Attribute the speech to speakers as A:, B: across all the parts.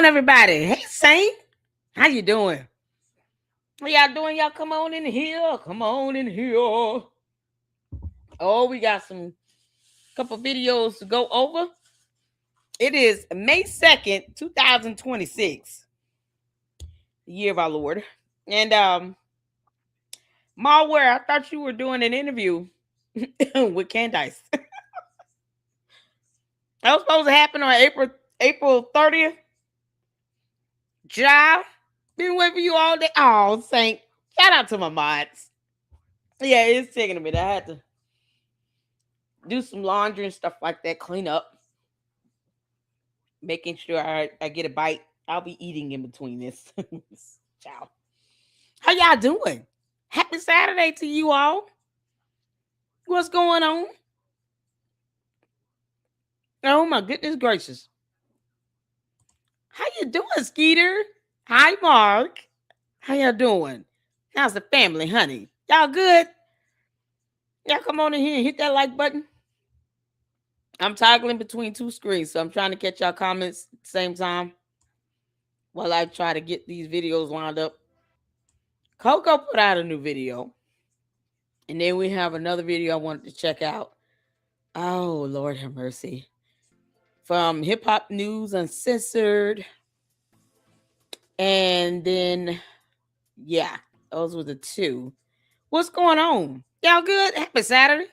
A: everybody? Hey, Saint. How you doing? What y'all doing? Y'all come on in here. Come on in here. Oh, we got some couple videos to go over. It is May 2nd, 2026, the year of our Lord. And Malware, I thought you were doing an interview with Candice. That was supposed to happen on April 30th. Job. Been waiting for you all day. Oh, Saint. Shout out to my mods. Yeah, it's taking a minute. I had to do some laundry and stuff like that, clean up, making sure I get a bite. I'll be eating in between this. Ciao. How y'all doing? Happy Saturday to you all. What's going on? Oh my goodness gracious. How you doing, Skeeter? Hi, Mark. How y'all doing? How's the family, honey? Y'all good? Y'all come on in here and hit that like button. I'm toggling between two screens, so I'm trying to catch y'all comments at the same time while I try to get these videos lined up. Coco put out a new video, and then we have another video I wanted to check out. Oh, Lord have mercy. From Hip Hop News Uncensored. And then, yeah, those were the two. What's going on? Y'all good? Happy Saturday.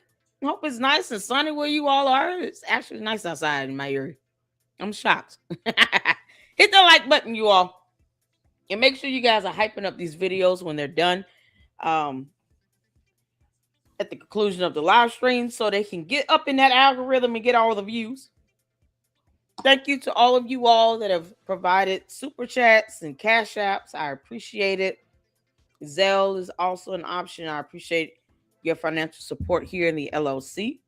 A: Hope it's nice and sunny where you all are. It's actually nice outside in my area. I'm shocked. Hit the like button, you all. And make sure you guys are hyping up these videos when they're done. At the conclusion of the live stream so they can get up in that algorithm and get all the views. Thank you to all of you all that have provided super chats and cash apps. I appreciate it. Zelle is also an option. I appreciate your financial support here in the LLC.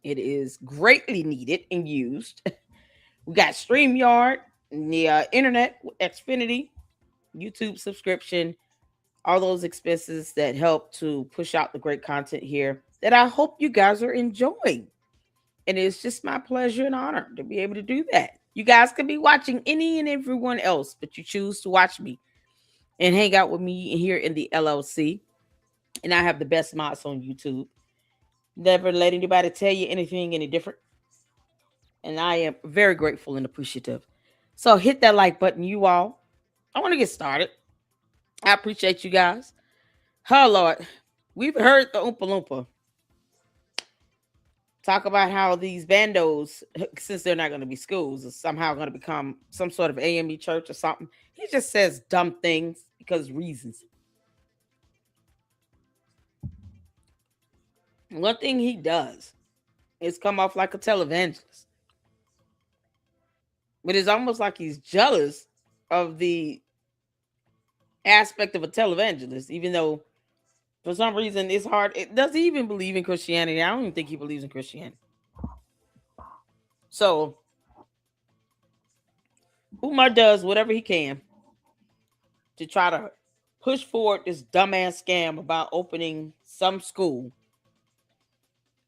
A: It is greatly needed and used. We got StreamYard, the internet, Xfinity, YouTube subscription, all those expenses that help to push out the great content here that I hope you guys are enjoying. And it's just my pleasure and honor to be able to do that. You guys could be watching any and everyone else, but you choose to watch me and hang out with me here in the LLC. And I have the best mods on YouTube. Never let anybody tell you anything any different. And I am very grateful and appreciative. So hit that like button, you all. I want to get started. I appreciate you guys. Oh, Lord. We've heard the Oompa Loompa talk about how these bandos, since they're not going to be schools, are somehow going to become some sort of AME church or something. He just says dumb things because reasons. One thing he does is come off like a televangelist. But it's almost like he's jealous of the aspect of a televangelist, even though for some reason it's hard. Does he even believe in Christianity? I don't even think he believes in Christianity. So Umar does whatever he can to try to push forward this dumbass scam about opening some school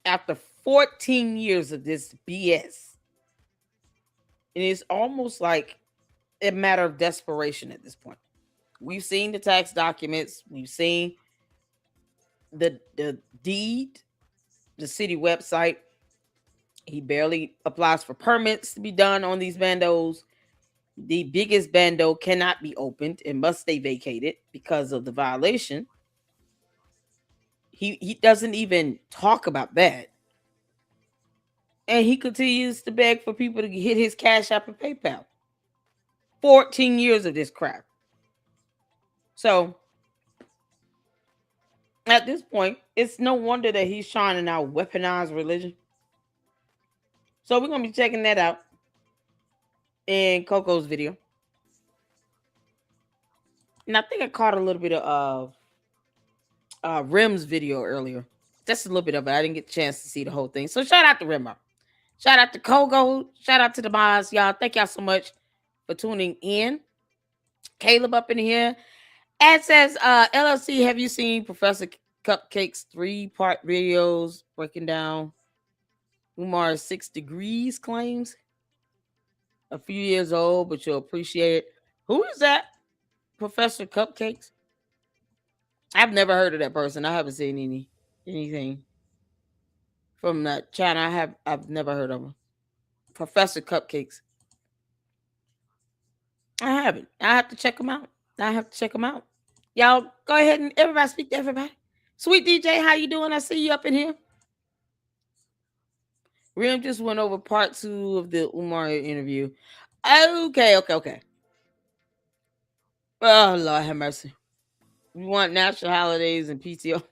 A: after 14 years of this BS. And it's almost like a matter of desperation at this point. We've seen the tax documents. We've seen the deed, the city website. He barely applies for permits to be done on these bandos. The biggest bando cannot be opened and must stay vacated because of the violation. He doesn't even talk about that. And he continues to beg for people to hit his Cash App and PayPal. 14 years of this crap. So at this point, it's no wonder that he's trying to now weaponize religion. So we're going to be checking that out in Coco's video. And I think I caught a little bit of Rim's video earlier. Just a little bit of it. I didn't get a chance to see the whole thing. So shout out to Rim. Shout out to Coco. Shout out to the mods, y'all. Thank y'all so much for tuning in. Caleb up in here. Ad says, LLC, have you seen Professor Cupcake's 3-part videos breaking down Umar's 6 degrees claims? a few years old, but you'll appreciate it. Who is that? Professor Cupcakes? I've never heard of that person. I haven't seen anything from that channel. I've never heard of him. Professor Cupcakes. I haven't. I have to check him out. Y'all go ahead and everybody speak to everybody. Sweet DJ, how you doing? I see you up in here. Rim just went over part 2 of the Umar interview. Okay. Oh, Lord have mercy. We want national holidays and PTO.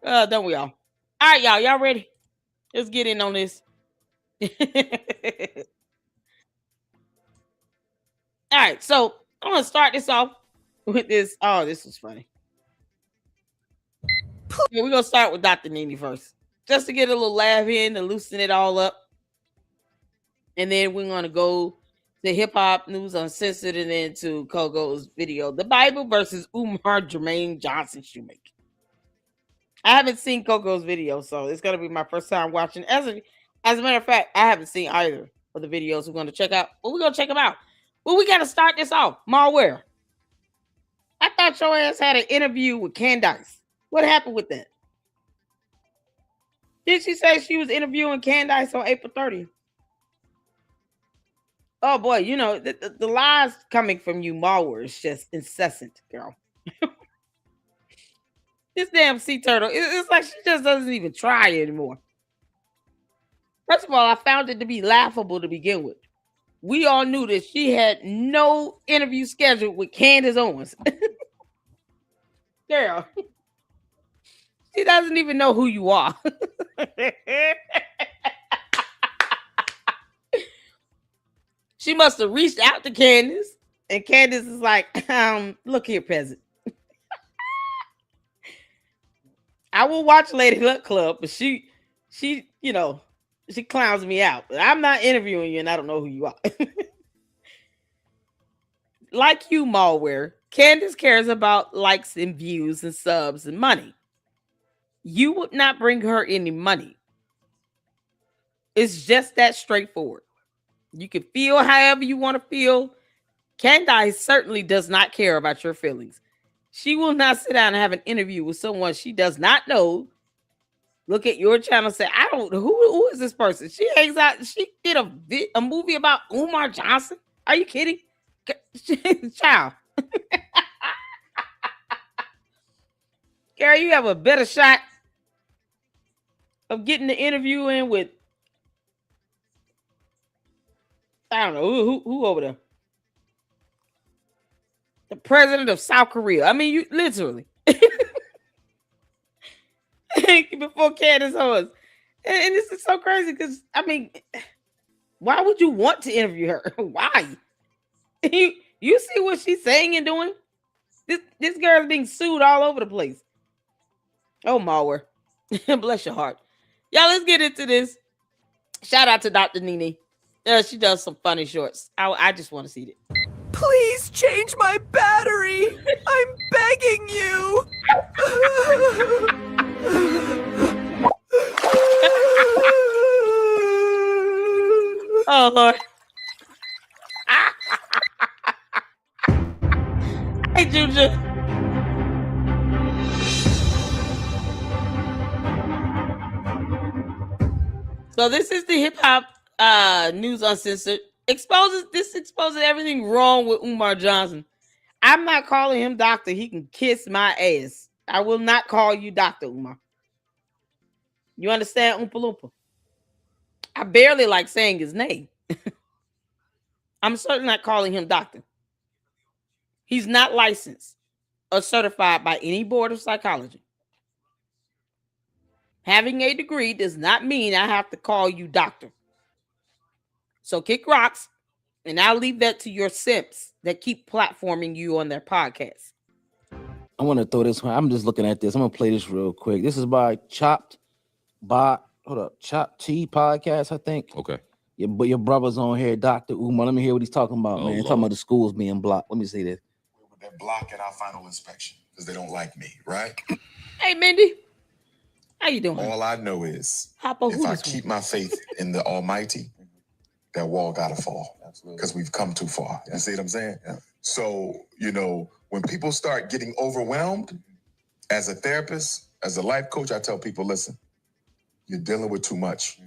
A: Don't we all? All right, y'all. Y'all ready? Let's get in on this. All right, so I'm going to start this off with this. Oh, this was funny. Yeah, we're going to start with Dr. Nini first, just to get a little laugh in and loosen it all up. And then we're going to go to Hip Hop News Uncensored and then to Kogo's video, The Bible versus Umar Jermaine Johnson Shoemaker. I haven't seen Kogo's video, so it's going to be my first time watching. As a matter of fact, I haven't seen either of the videos we're going to check out. Well, we're going to check them out. Well, we got to start this off. Malware. I thought your ass had an interview with Candice. What happened with that? Did she say she was interviewing Candice on April 30th? Oh boy, you know, the lies coming from you, Malware, is just incessant, girl. This damn sea turtle, it's like she just doesn't even try anymore. First of all, I found it to be laughable to begin with. We all knew that she had no interview scheduled with Candace Owens. Girl, she doesn't even know who you are. She must have reached out to Candace, and Candace is like, look here, peasant. I will watch Lady Luck Club, but she, you know, she clowns me out. But I'm not interviewing you, and I don't know who you are. Like you, Malware, Candace cares about likes and views and subs and money. You would not bring her any money. It's just that straightforward. You can feel however you want to feel. Candice certainly does not care about your feelings. She will not sit down and have an interview with someone she does not know. Look at your channel and say, I don't know who is this person. She hangs out. She did a movie about Umar Johnson. Are you kidding? Child. Gary, you have a better shot of getting the interview in with, I don't know, who over there? The president of South Korea. I mean, you literally. Before Candace Owens. And this is so crazy because, I mean, why would you want to interview her? Why? You see what she's saying and doing? This girl is being sued all over the place. Oh, Malware. Bless your heart. Y'all, let's get into this. Shout out to Dr. Nini. She does some funny shorts. I just want to see it.
B: Please change my battery. I'm begging you.
A: Oh, Lord. Hey, Juju. So this is the Hip Hop News Uncensored. Exposes everything wrong with Umar Johnson. I'm not calling him doctor. He can kiss my ass. I will not call you Dr. Umar. You understand, Oompa Loompa? I barely like saying his name. I'm certainly not calling him doctor. He's not licensed or certified by any board of psychology. Having a degree does not mean I have to call you doctor. So kick rocks, and I'll leave that to your simps that keep platforming you on their podcast.
C: I want to throw this one. I'm just looking at this. I'm gonna play this real quick. This is by Chopped Tea Podcast, I think.
D: Okay.
C: But your brother's on here, Dr. Umar. Let me hear what he's talking about, man. He's talking about the schools being blocked. Let me see this.
E: They're blocking our final inspection because they don't like me, right?
A: Hey, Mindy. How you doing?
E: All I know is
A: Hoppo,
E: if I keep my faith in the Almighty, that wall gotta fall.
C: Absolutely.
E: Because we've come too far.
C: Yeah.
E: You see what I'm saying?
C: Yeah.
E: So, when people start getting overwhelmed, as a therapist, as a life coach, I tell people, listen, you're dealing with too much.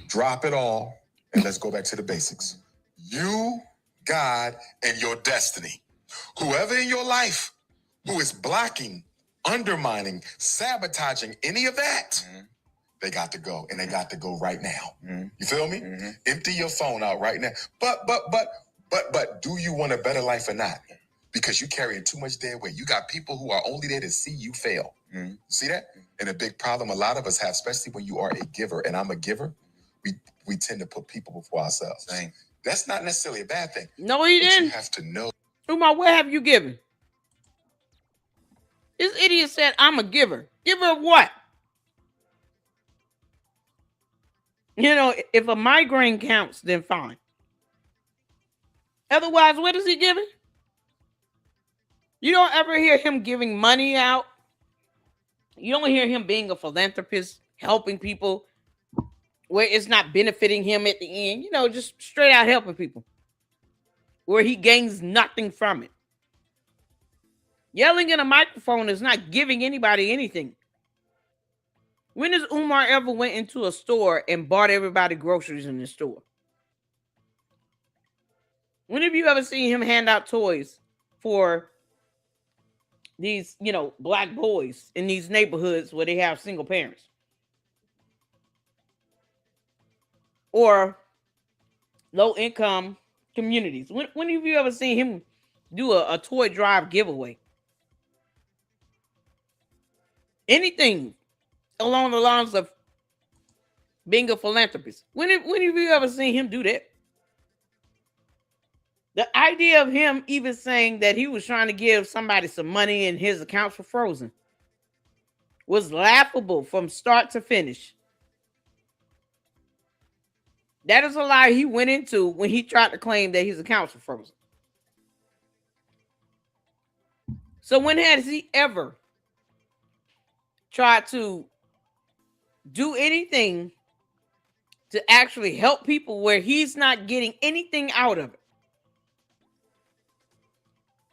E: Drop it all and let's go back to the basics. You, God, and your destiny. Whoever in your life who is blocking, undermining, sabotaging any of that, they got to go, and they got to go right now. You feel me? Empty your phone out right now. But do you want a better life or not? Because you carrying too much dead weight. You got people who are only there to see you fail. See that? And a big problem a lot of us have, especially when you are a giver, and I'm a giver, we tend to put people before ourselves.
C: Same.
E: That's not necessarily a bad thing.
A: No, he
E: But you
A: didn't.
E: have to know.
A: Umar, what have you given? This idiot said, I'm a giver. Giver of what? If a migraine counts, then fine. Otherwise, what is he giving? You don't ever hear him giving money out. You don't hear him being a philanthropist, helping people where it's not benefiting him at the end. Just straight out helping people where he gains nothing from it. Yelling in a microphone is not giving anybody anything. When has Umar ever went into a store and bought everybody groceries in the store? When have you ever seen him hand out toys for these, black boys in these neighborhoods where they have single parents? Or low-income communities. When have you ever seen him do a toy drive giveaway? Anything along the lines of being a philanthropist. When have you ever seen him do that? The idea of him even saying that he was trying to give somebody some money and his accounts were frozen was laughable from start to finish. That is a lie he went into when he tried to claim that his accounts were frozen. So when has he ever tried to do anything to actually help people where he's not getting anything out of it?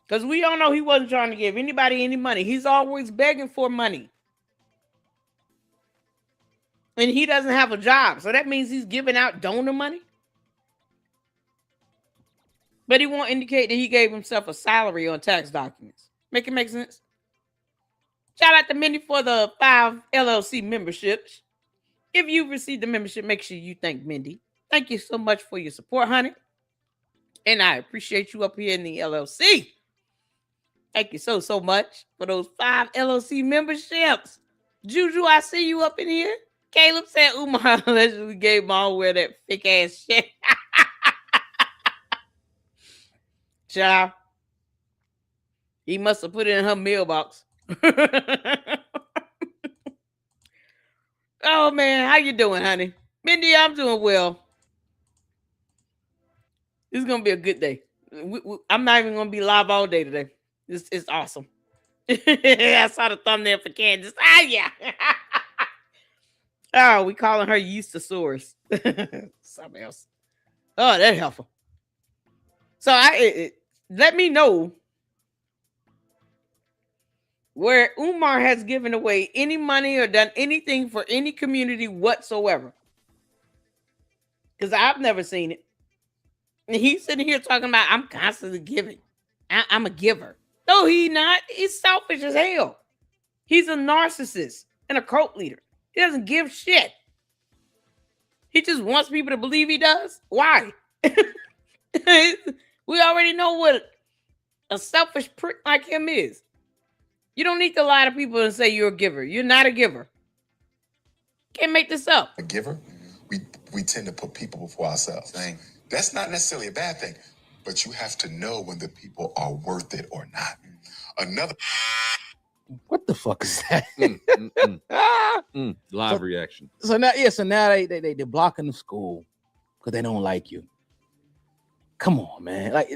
A: Because we all know he wasn't trying to give anybody any money. He's always begging for money. And he doesn't have a job. So that means he's giving out donor money. But he won't indicate that he gave himself a salary on tax documents. Make it make sense? Shout out to Mindy for the 5 LLC memberships. If you've received the membership, make sure you thank Mindy. Thank you so much for your support, honey. And I appreciate you up here in the LLC. Thank you so much for those 5 LLC memberships. Juju, I see you up in here. Caleb said Umar allegedly gave Mom wear that thick ass shit. Child. He must have put it in her mailbox. Oh man, how you doing, honey? Mindy, I'm doing well. This is gonna be a good day. I'm not even gonna be live all day today. It's awesome. I saw the thumbnail for Candace. Ah, yeah. Oh, we calling her Eustasaurus. Something else. Oh, that's helpful. So let me know where Umar has given away any money or done anything for any community whatsoever. Because I've never seen it. And he's sitting here talking about, I'm constantly giving. I'm a giver. No, he's not. He's selfish as hell. He's a narcissist and a cult leader. He doesn't give shit. He just wants people to believe he does. Why? We already know what a selfish prick like him is. You don't need to lie to people and say you're a giver. You're not a giver. Can't make this up.
E: A giver, we tend to put people before ourselves.
C: Same.
E: That's not necessarily a bad thing, but you have to know when the people are worth it or not. Another.
C: What the fuck is that?
D: Live reaction.
C: So now they're blocking the school because they don't like you. Come on, man. Like,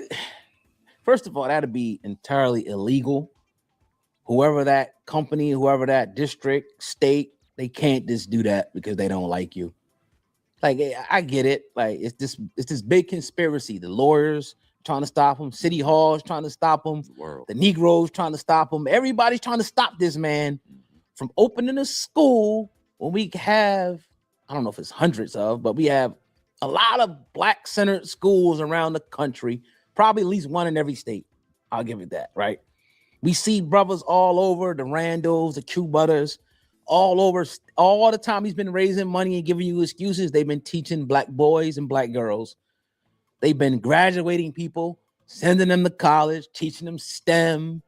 C: first of all, that'd be entirely illegal. Whoever that company, whoever that district, state, they can't just do that because they don't like you. Like I get it. Like it's this big conspiracy. The lawyers trying to stop him, city halls trying to stop him, the Negroes trying to stop him. Everybody's trying to stop this man from opening a school when we have, I don't know if it's hundreds of, but we have a lot of black centered schools around the country, probably at least one in every state. I'll give it that, right? We see brothers all over, the Randalls, the Q Butters, all over, all the time he's been raising money and giving you excuses. They've been teaching black boys and black girls. They've been graduating people, sending them to college, teaching them STEM,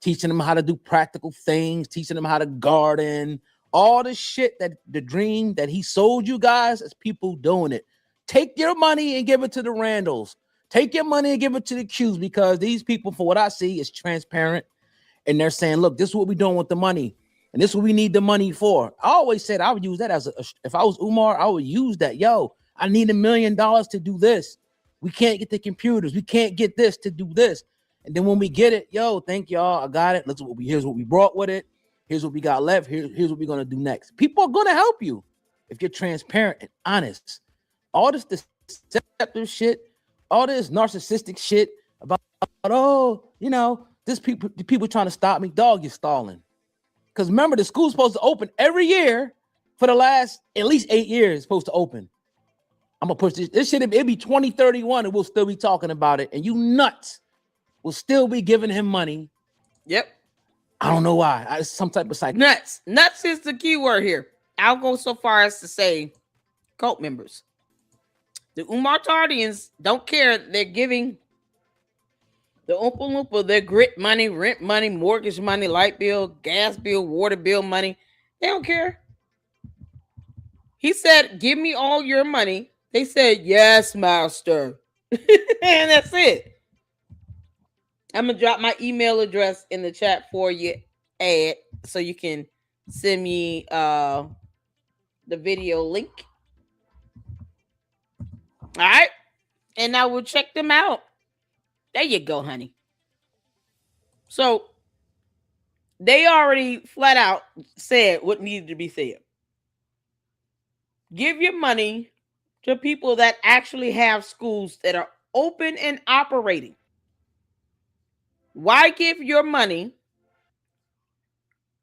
C: teaching them how to do practical things, teaching them how to garden, all the shit that the dream that he sold you guys is people doing it. Take your money and give it to the Randalls. Take your money and give it to the Qs, because these people, for what I see, is transparent. And they're saying, look, this is what we're doing with the money. And this is what we need the money for. I always said I would use that as if I was Umar, I would use that. Yo, I need $1 million to do this. We can't get the computers. We can't get this to do this. And then when we get it, yo, thank y'all. I got it. Here's what we brought with it. Here's what we got left. Here's what we're going to do next. People are going to help you if you're transparent and honest. All this deceptive shit, all this narcissistic shit about, oh, you know, the people trying to stop me. Dog, you're stalling. Because remember, the school's supposed to open every year for the last at least 8 years. It's supposed to open. I'm going to push this. This shit, it'll be 2031 and we'll still be talking about it. And you nuts will still be giving him money.
A: Yep.
C: I don't know why. Some type of psych.
A: Nuts. Nuts is the key word here. I'll go so far as to say cult members. The Umar Tardians don't care. They're giving the Oompa Loompa their grit money, rent money, mortgage money, light bill, gas bill, water bill money. They don't care. He said, give me all your money. They said, yes, master. And that's it. I'm going to drop my email address in the chat for you, Ed, so you can send me the video link. All right. And I will check them out. There you go, honey. So they already flat out said what needed to be said. Give your money to people that actually have schools that are open and operating. Why give your money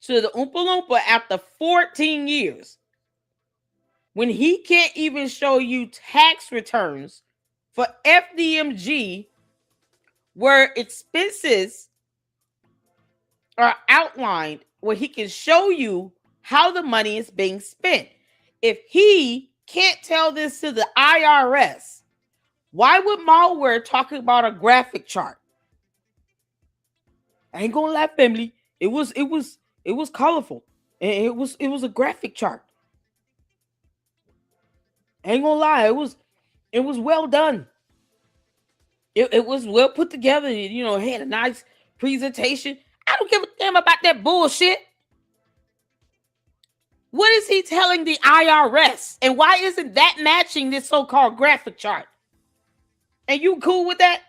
A: to the Oompa Loompa after 14 years when he can't even show you tax returns for FDMG where expenses are outlined, where he can show you how the money is being spent? If he can't tell this to the IRS, why would malware talk about a graphic chart? I ain't gonna lie, family. It was colorful. And it was a graphic chart. I ain't gonna lie, it was well done. It was well put together. You know, had a nice presentation. I don't give a damn about that bullshit. What is he telling the IRS? And why isn't that matching this so-called graphic chart? And you cool with that?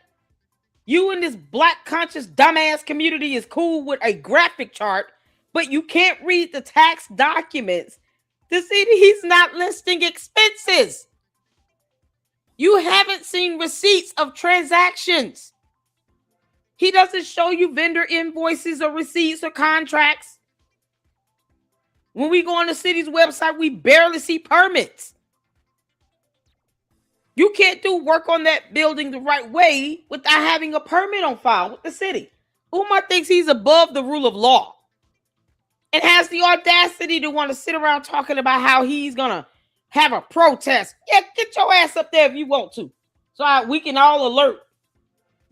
A: You and this black conscious dumbass community is cool with a graphic chart, but you can't read the tax documents to see that he's not listing expenses. You haven't seen receipts of transactions. He doesn't show you vendor invoices or receipts or contracts. When we go on the city's website, we barely see permits. You can't do work on that building the right way without having a permit on file with the city. Umar thinks he's above the rule of law and has the audacity to want to sit around talking about how he's going to have a protest. Yeah, get your ass up there if you want to. So we can all alert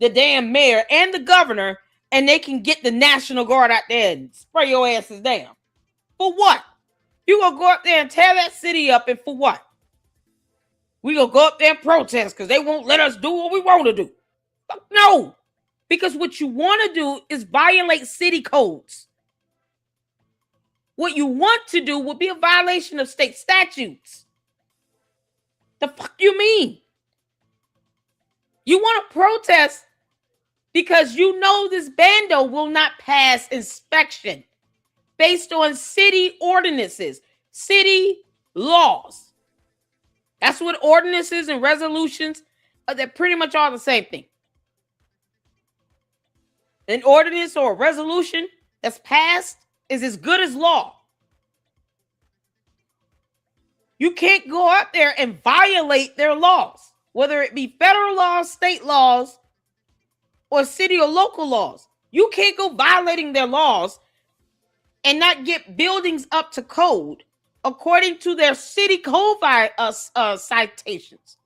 A: the damn mayor and the governor, and they can get the National Guard out there and spray your asses down. For what? You gonna go up there and tear that city up, and for what? We gonna go up there and protest because they won't let us do what we want to do. No, because what you want to do is violate city codes. What you want to do would be a violation of state statutes. The fuck you mean? You want to protest because you know this bando will not pass inspection based on city ordinances, city laws. That's what ordinances and resolutions are. They're pretty much all the same thing. An ordinance or a resolution that's passed is as good as law. You can't go out there and violate their laws, whether it be federal laws, state laws, or city or local laws. You can't go violating their laws and not get buildings up to code according to their city code citations.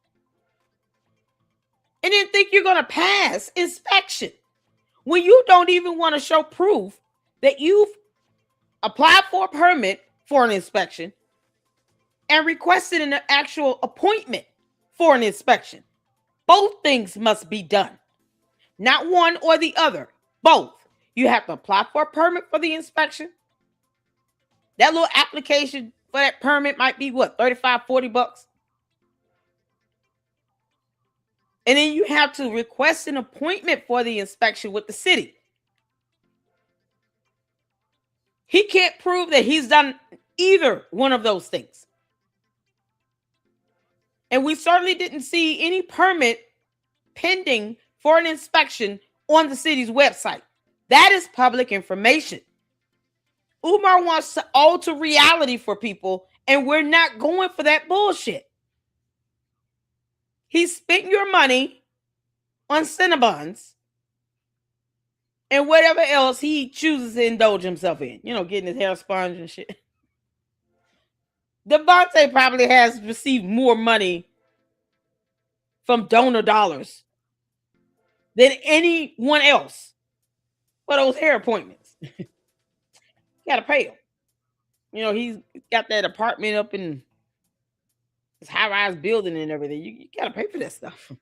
A: And then think you're going to pass inspection when you don't even want to show proof that you've applied for a permit for an inspection and requested an actual appointment for an inspection. Both things must be done. Not one or the other. Both. You have to apply for a permit for the inspection. That little application for that permit might be what, $35, $40? And then you have to request an appointment for the inspection with the city. He can't prove that he's done either one of those things. And we certainly didn't see any permit pending for an inspection on the city's website. That is public information. Umar wants to alter reality for people, and we're not going for that bullshit. He spent your money on Cinnabons and whatever else he chooses to indulge himself in. You know, getting his hair sponged and shit. Devontae probably has received more money from donor dollars than anyone else for those hair appointments. You gotta pay him. You know, he's got that apartment up in his high-rise building and everything. You gotta pay for that stuff.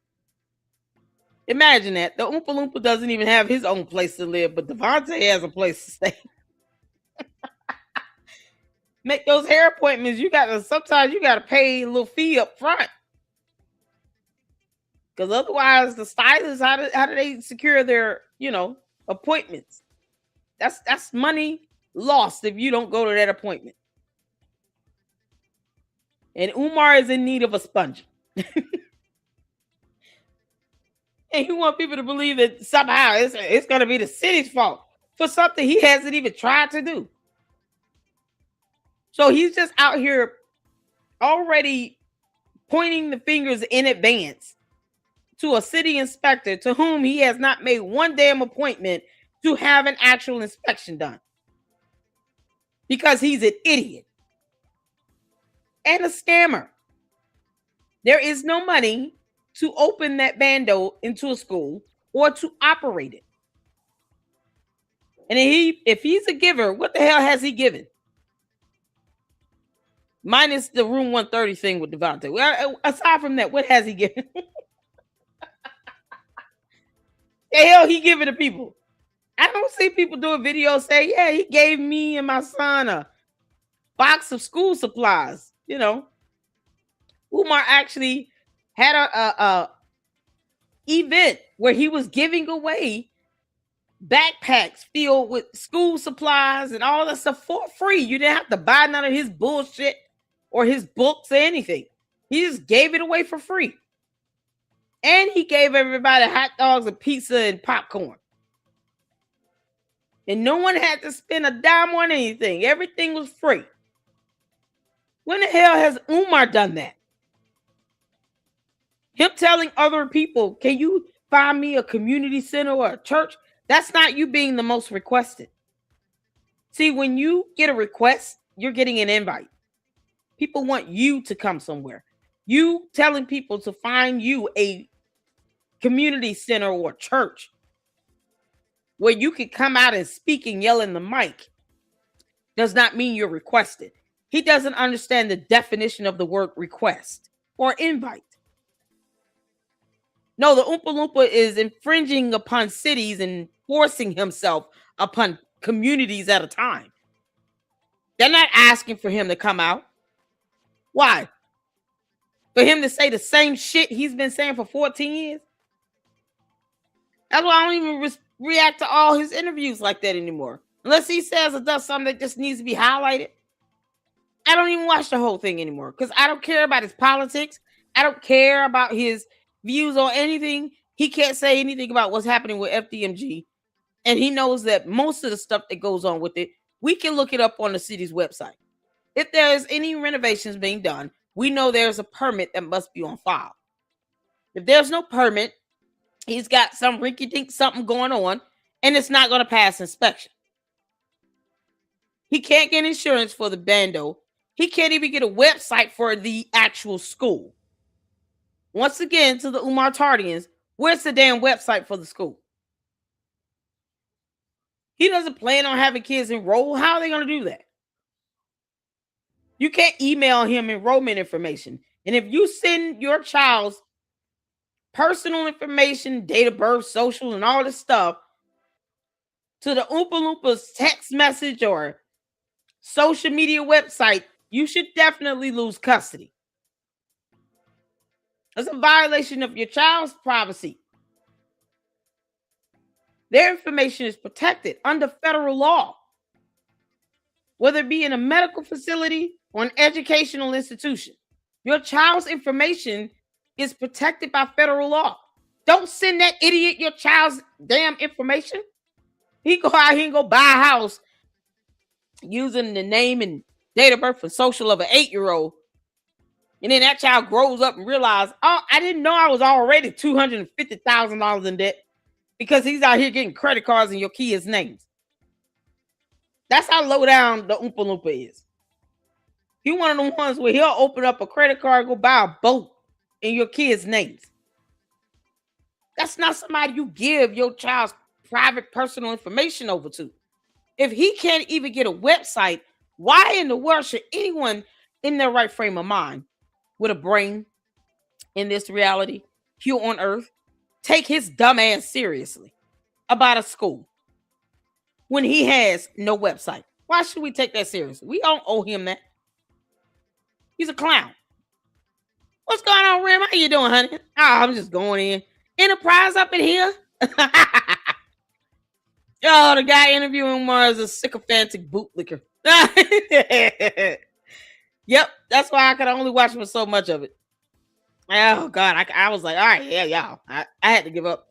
A: Imagine that. The Oompa Loompa doesn't even have his own place to live, but Devontae has a place to stay. Make those hair appointments. Sometimes you gotta pay a little fee up front. Because otherwise, the stylists, how do they secure their, appointments? That's money lost if you don't go to that appointment. And Umar is in need of a sponge. And you want people to believe that somehow it's going to be the city's fault for something he hasn't even tried to do. So he's just out here already pointing the fingers in advance to a city inspector to whom he has not made one damn appointment to have an actual inspection done. Because he's an idiot and a scammer. There is no money to open that bando into a school or to operate it. And if he's a giver, what the hell has he given? Minus the room 130 thing with Devontae. Well, aside from that, what has he given? The hell he giving to people? I don't see people doing videos say, yeah, he gave me and my son a box of school supplies. Umar actually had a event where he was giving away backpacks filled with school supplies and all that stuff for free. You didn't have to buy none of his bullshit or his books or anything. He just gave it away for free. And he gave everybody hot dogs and pizza and popcorn. And no one had to spend a dime on anything. Everything was free. When the hell has Umar done that? Him telling other people, can you find me a community center or a church? That's not you being the most requested. See, when you get a request, you're getting an invite. People want you to come somewhere. You telling people to find you a community center or church where you can come out and speak and yell in the mic does not mean you're requested. He doesn't understand the definition of the word request or invite. No, the Oompa Loompa is infringing upon cities and forcing himself upon communities at a time. They're not asking for him to come out. Why? For him to say the same shit he's been saying for 14 years? That's why I don't even react to all his interviews like that anymore. Unless he says or does something that just needs to be highlighted. I don't even watch the whole thing anymore because I don't care about his politics. I don't care about his views on anything. He can't say anything about what's happening with FDMG. And he knows that most of the stuff that goes on with it, we can look it up on the city's website. If there's any renovations being done, we know there's a permit that must be on file. If there's no permit, he's got some rinky-dink something going on, and it's not going to pass inspection. He can't get insurance for the bando. He can't even get a website for the actual school. Once again, to the Umar Tardians, where's the damn website for the school? He doesn't plan on having kids enroll. How are they going to do that? You can't email him enrollment information. And if you send your child's personal information, date of birth, social, and all this stuff to the Oompa Loompas text message or social media website, you should definitely lose custody. That's a violation of your child's privacy. Their information is protected under federal law, whether it be in a medical facility or an educational institution. Your child's information is protected by federal law. Don't send that idiot your child's damn information. He go out here and go buy a house using the name and date of birth and social of an 8-year-old. And then that child grows up and realizes, oh, I didn't know I was already $250,000 in debt because he's out here getting credit cards in your kids' names. That's how low down the Oompa Loompa is. He one of the ones where he'll open up a credit card, go buy a boat in your kids' names. That's not somebody you give your child's private personal information over to. If he can't even get a website, why in the world should anyone in their right frame of mind with a brain in this reality here on earth take his dumb ass seriously about a school when he has no website? Why should we take that seriously? We don't owe him that. He's a clown. What's going on, Rim? How you doing, honey? Oh, I'm just going in. Enterprise up in here. Oh, the guy interviewing Umar is a sycophantic bootlicker. Yep, that's why I could only watch for so much of it. Oh, God, I was like, all right, yeah, y'all. I had to give up.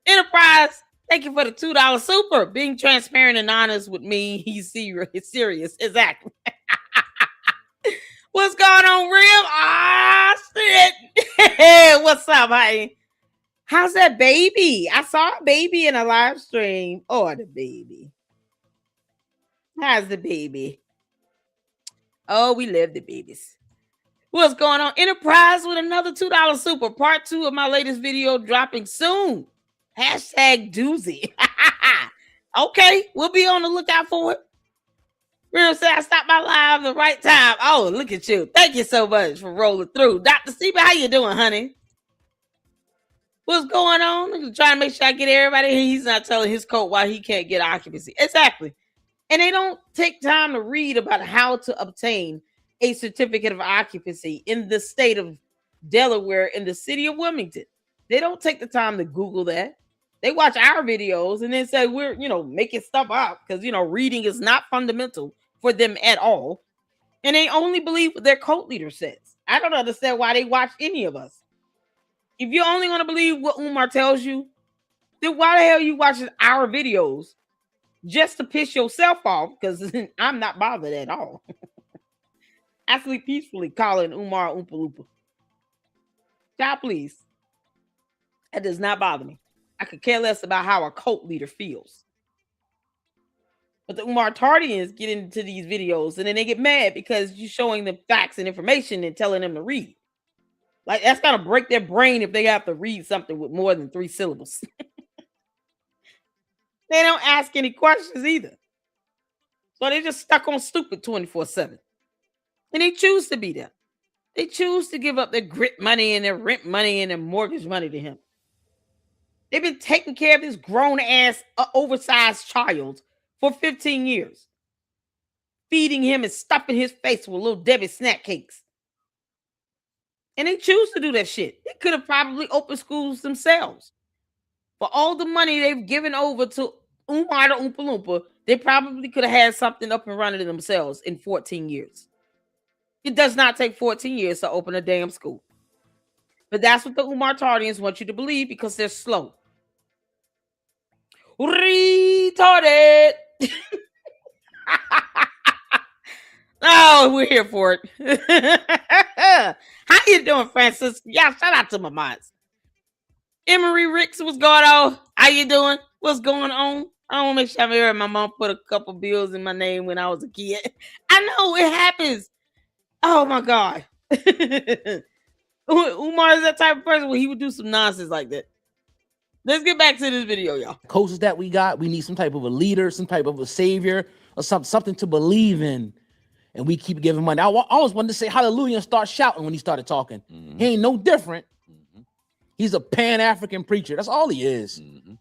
A: Enterprise, thank you for the $2 super. Being transparent and honest with me. He's serious. Exactly. What's going on, Rim? Ah, shit. What's up, honey? How's that baby? I saw a baby in a live stream. Oh, the baby. How's the baby? Oh, we love the babies. What's going on? Enterprise with another $2 super. Part 2 of my latest video dropping soon. Hashtag doozy. Okay, we'll be on the lookout for it. Real say I stopped my live the right time. Oh, look at you. Thank you so much for rolling through. Dr. Steve, how you doing, honey? What's going on? I'm trying to make sure I get everybody. He's not telling his coach why he can't get occupancy. Exactly. And they don't take time to read about how to obtain a certificate of occupancy in the state of Delaware, in the city of Wilmington. They don't take the time to Google that. They watch our videos and then say we're, making stuff up because, reading is not fundamental for them at all. And they only believe what their cult leader says. I don't understand why they watch any of us. If you're only going to believe what Umar tells you, then why the hell are you watching our videos just to piss yourself off? Because I'm not bothered at all. I sleep peacefully calling Umar Oompa Loompa. Child, please. That does not bother me. I could care less about how a cult leader feels. But the Umar Tardians get into these videos and then they get mad because you're showing them facts and information and telling them to read. Like, that's going to break their brain if they have to read something with more than 3 syllables. They don't ask any questions either. So they're just stuck on stupid 24/7. And they choose to be there. They choose to give up their grit money and their rent money and their mortgage money to him. They've been taking care of this grown-ass, oversized child for 15 years. Feeding him and stuffing his face with little Debbie snack cakes. And they choose to do that shit. They could have probably opened schools themselves. For all the money they've given over to Umar the Oompa Loompa, they probably could have had something up and running themselves in 14 years. It does not take 14 years to open a damn school. But that's what the Umartardians want you to believe because they're slow. Retarded. Oh, we're here for it. How you doing, Francis? Yeah, shout out to my mods. Emery Ricks, what's going on? How you doing? What's going on? I want to make sure I'm here. My mom put a couple bills in my name when I was a kid. I know it happens. Oh my God. Umar is that type of person where he would do some nonsense like that. Let's get back to this video, y'all.
C: Coaches that we got, we need some type of a leader, some type of a savior, or something to believe in. And we keep giving money. I always wanted to say hallelujah and start shouting when he started talking. Mm-hmm. He ain't no different. Mm-hmm. He's a Pan-African preacher. That's all he is. Mm-hmm.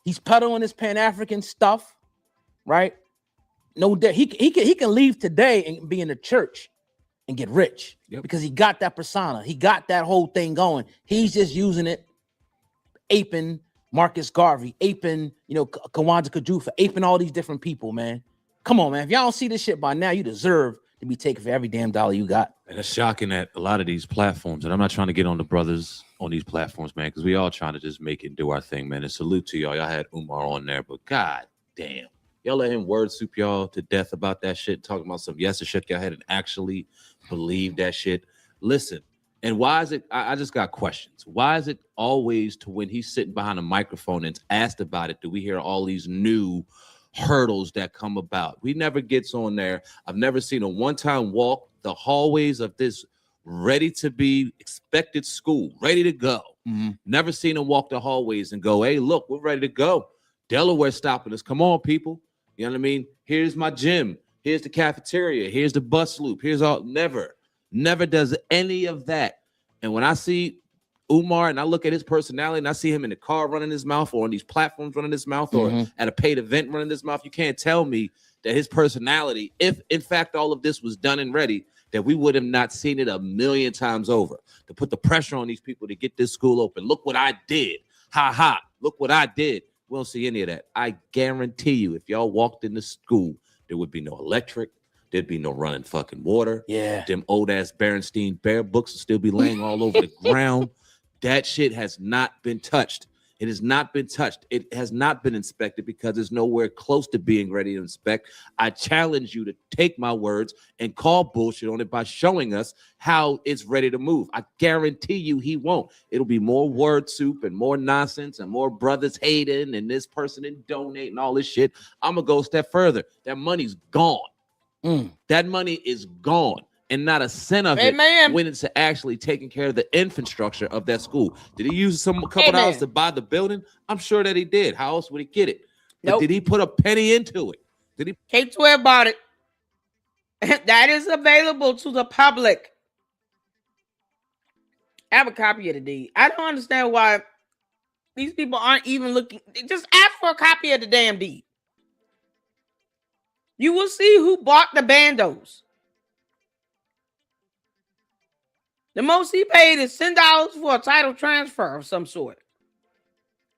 C: He's peddling his Pan-African stuff, right? No, he can leave today and be in the church and get rich because he got that persona. He got that whole thing going. He's just using it, aping Marcus Garvey, aping, Kawanja Kajufa, aping all these different people, man. Come on, man. If y'all don't see this shit by now, you deserve to be taken for every damn dollar you got.
D: And it's shocking that a lot of these platforms, and I'm not trying to get on the brothers on these platforms, man, because we all trying to just make it and do our thing, man. And salute to y'all. Y'all had Umar on there, but god damn. Y'all let him word soup y'all to death about that shit, talking about some yes to shook your head and actually believe that shit. Listen, and why is it, I just got questions. Why is it always to when he's sitting behind a microphone and asked about it, do we hear all these new hurdles that come about? We never gets on there. I've never seen a one-time walk the hallways of this ready to be expected school, ready to go. Mm-hmm. Never seen him walk the hallways and go, hey, look, we're ready to go. Delaware stopping us. Come on, people. You know what I mean? Here's my gym. Here's the cafeteria. Here's the bus loop. Here's all. Never does any of that. And when I see Umar and I look at his personality and I see him in the car running his mouth or on these platforms running his mouth or at a paid event running his mouth, you can't tell me that his personality, if in fact all of this was done and ready, that we would have not seen it a million times over. To put the pressure on these people to get this school open. Look what I did. Ha ha. Look what I did. We don't see any of that. I guarantee you, if y'all walked into school, there would be no electric. There'd be no running fucking water.
C: Yeah.
D: Them old ass Berenstein Bear books will still be laying all over the ground. That shit has not been touched. It has not been touched. It has not been inspected because it's nowhere close to being ready to inspect. I challenge you to take my words and call bullshit on it by showing us how it's ready to move. I guarantee you he won't. It'll be more word soup and more nonsense and more brothers hating and this person and donate and all this shit. I'm going to go a step further. That money's gone. That money is gone. And not a cent of it went into actually taking care of the infrastructure of that school. Did he use a couple dollars to buy the building? I'm sure that he did. How else would he get it? But did he put a penny into it? Did he?
A: K-12 bought it. That is available to the public. I have a copy of the deed. I don't understand why these people aren't even looking. Just ask for a copy of the damn deed. You will see who bought the bandos. The most he paid is $10 for a title transfer of some sort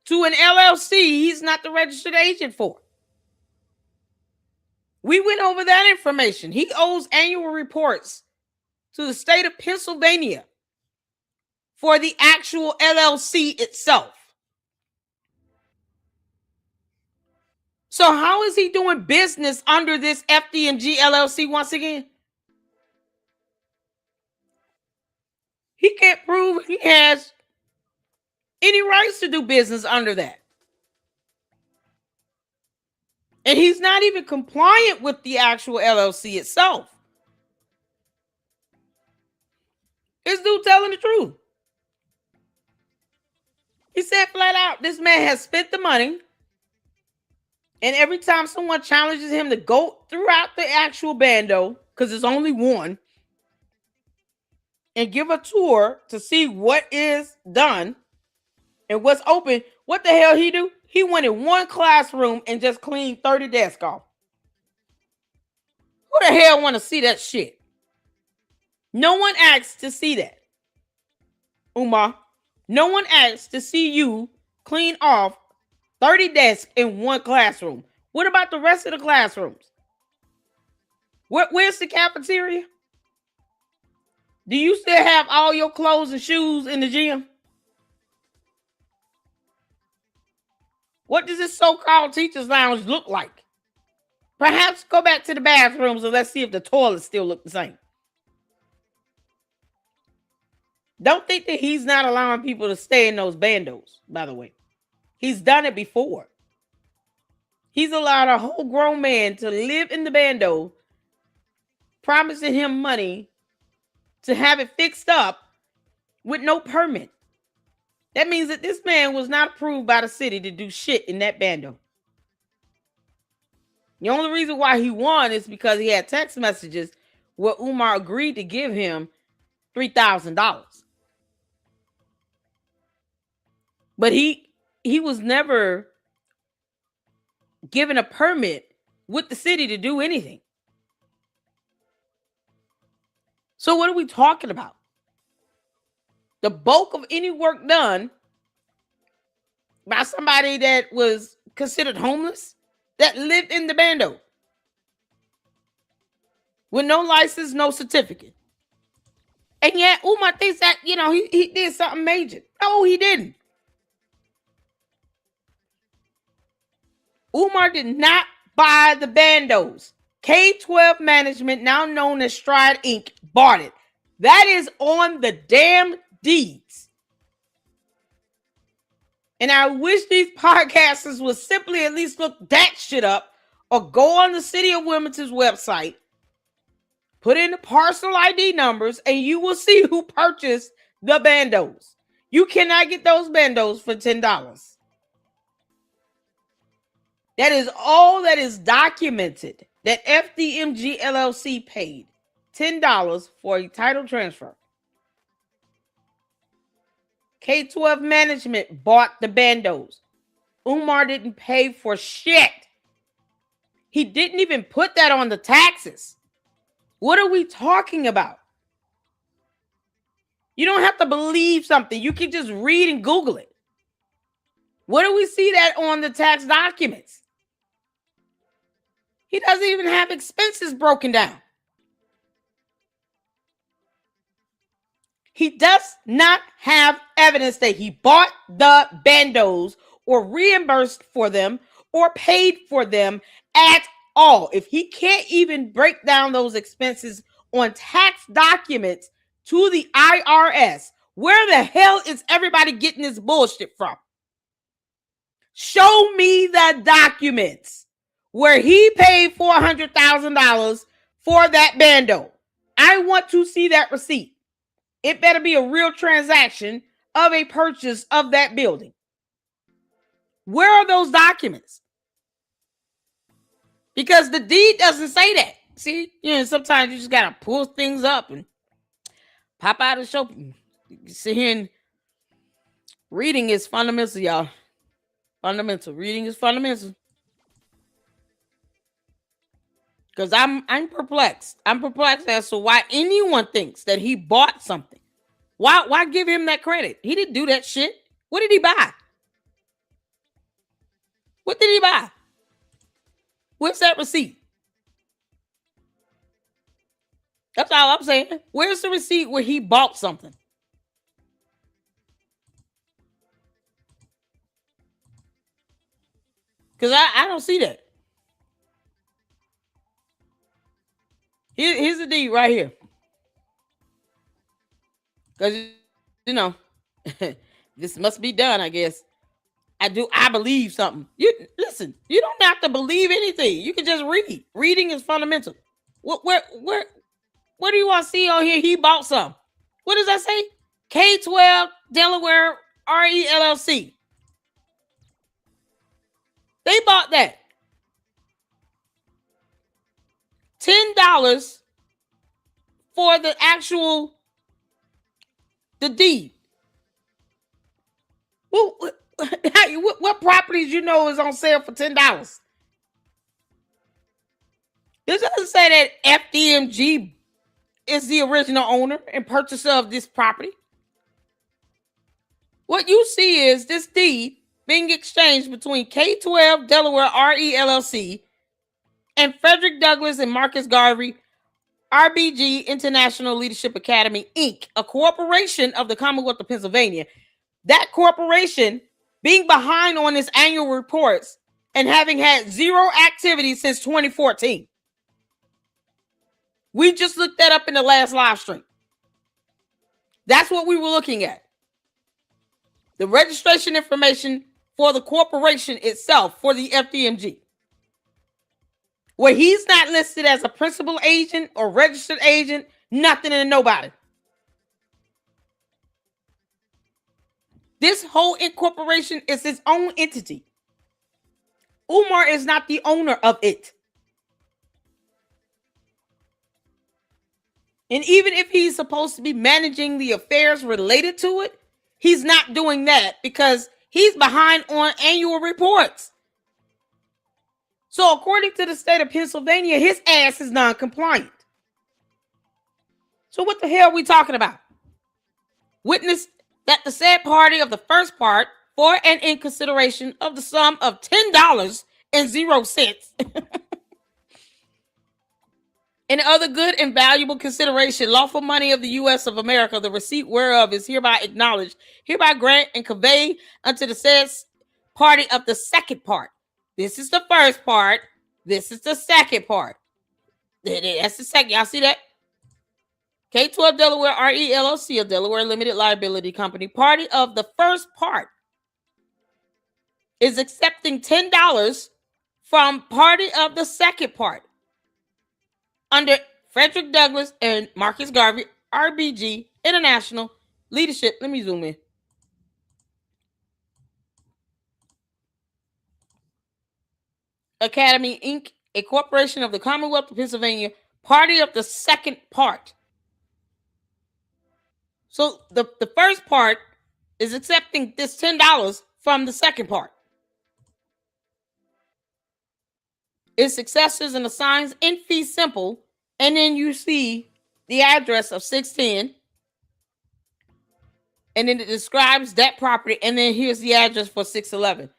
A: to an LLC he's not the registered agent for. We went over that information. He owes annual reports to the state of Pennsylvania for the actual LLC itself. So how is he doing business under this FDMG LLC once again? He can't prove he has any rights to do business under that. And he's not even compliant with the actual LLC itself. This dude telling the truth. He said flat out, this man has spent the money. And every time someone challenges him to go throughout the actual bando, because there's only one, and give a tour to see what is done and what's open, what the hell he do? He went in one classroom and just cleaned 30 desks off. Who the hell want to see that shit? No one asked to see that. Umar, no one asked to see you clean off 30 desks in one classroom. What about the rest of the classrooms? Where's the cafeteria? Do you still have all your clothes and shoes in the gym? What does this so-called teacher's lounge look like? Perhaps go back to the bathrooms and let's see if the toilets still look the same. Don't think that he's not allowing people to stay in those bandos, by the way. He's done it before. He's allowed a whole grown man to live in the bando, promising him money to have it fixed up with no permit. That means that this man was not approved by the city to do shit in that bando. The only reason why he won is because he had text messages where Umar agreed to give him $3,000. But he was never given a permit with the city to do anything. So what are we talking about? The bulk of any work done by somebody that was considered homeless, that lived in the bando with no license, no certificate. And yet Umar thinks that, he did something major. No, he didn't. Umar did not buy the bandos. K-12 Management, now known as Stride Inc., bought it. That is on the damn deeds. And I wish these podcasters would simply at least look that shit up or go on the City of Wilmington's website, put in the parcel ID numbers, and you will see who purchased the bandos. You cannot get those bandos for $10. That is all that is documented that FDMG LLC paid $10 for a title transfer. K-12 Management bought the bandos. Umar didn't pay for shit. He didn't even put that on the taxes. What are we talking about? You don't have to believe something. You can just read and Google it. What do we see that on the tax documents? He doesn't even have expenses broken down. He does not have evidence that he bought the bandos or reimbursed for them or paid for them at all. If he can't even break down those expenses on tax documents to the IRS, where the hell is everybody getting this bullshit from? Show me the documents where he paid $400,000 for that bando. I want to see that receipt. It better be a real transaction of a purchase of that building. Where are those documents? Because the deed doesn't say that. See, sometimes you just gotta pull things up and pop out and show. Sit here and reading is fundamental, y'all. Fundamental. Reading is fundamental. Because I'm perplexed. I'm perplexed as to why anyone thinks that he bought something. Why give him that credit? He didn't do that shit. What did he buy? What did he buy? Where's that receipt? That's all I'm saying. Where's the receipt where he bought something? Because I don't see that. Here's the deed right here. Because, this must be done, I guess. I believe something. Listen, you don't have to believe anything. You can just read. Reading is fundamental. Where do you want to see on here? He bought some. What does that say? K-12 Delaware RE LLC. They bought that. $10 for the deed. Well, what properties is on sale for $10? This doesn't say that FDMG is the original owner and purchaser of this property. What you see is this deed being exchanged between K-12 Delaware RE LLC and Frederick Douglass and Marcus Garvey RBG International Leadership Academy, Inc., a corporation of the Commonwealth of Pennsylvania. That corporation being behind on its annual reports and having had zero activity since 2014. We just looked that up in the last live stream. That's what we were looking at. The registration information for the corporation itself, for the FDMG. Where he's not listed as a principal agent or registered agent, nothing and nobody. This whole incorporation is its own entity. Umar is not the owner of it. And even if he's supposed to be managing the affairs related to it, he's not doing that because he's behind on annual reports. So according to the state of Pennsylvania, his ass is non-compliant. So what the hell are we talking about? Witness that the said party of the first part, for and in consideration of the sum of $10.00 and other good and valuable consideration, lawful money of the U.S. of America, the receipt whereof is hereby acknowledged, hereby grant and convey unto the said party of the second part. This is the first part. This is the second part. That's the second. Y'all see that? K12 Delaware RE LLC, a Delaware Limited Liability Company, party of the first part, is accepting $10 from party of the second part under Frederick Douglass and Marcus Garvey, RBG International Leadership. Let me zoom in. Academy, Inc., a corporation of the Commonwealth of Pennsylvania, party of the second part. So the first part is accepting this $10 from the second part. Its successors and assigns in fee simple, and then you see the address of 610, and then it describes that property, and then here's the address for 611.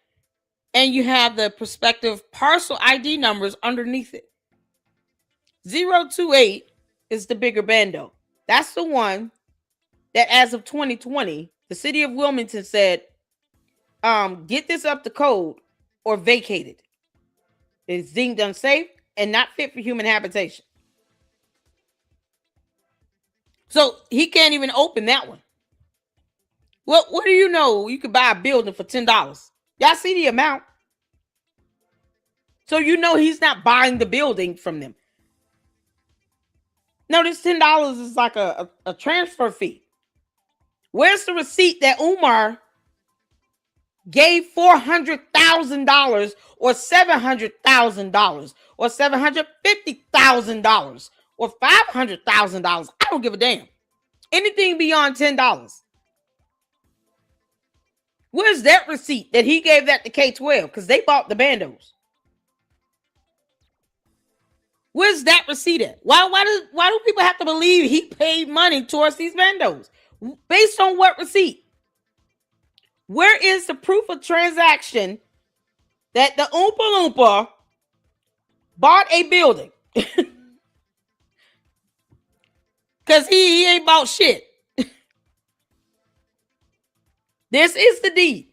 A: And you have the prospective parcel ID numbers underneath it. 028 is the bigger bando. That's the one that as of 2020, the city of Wilmington said, get this up to code or vacate it. It's deemed unsafe and not fit for human habitation. So he can't even open that one. Well, what do you know? You could buy a building for $10. Y'all see the amount? So you know he's not buying the building from them. No, this $10 is like a transfer fee. Where's the receipt that Umar gave $400,000 or $700,000 or $750,000 or $500,000? I don't give a damn. Anything beyond $10. Where's that receipt that he gave that to K12? Because they bought the bandos. Where's that receipt at? Why do people have to believe he paid money towards these bandos? Based on what receipt? Where is the proof of transaction that the Oompa Loompa bought a building? Because he ain't bought shit. This is the deed.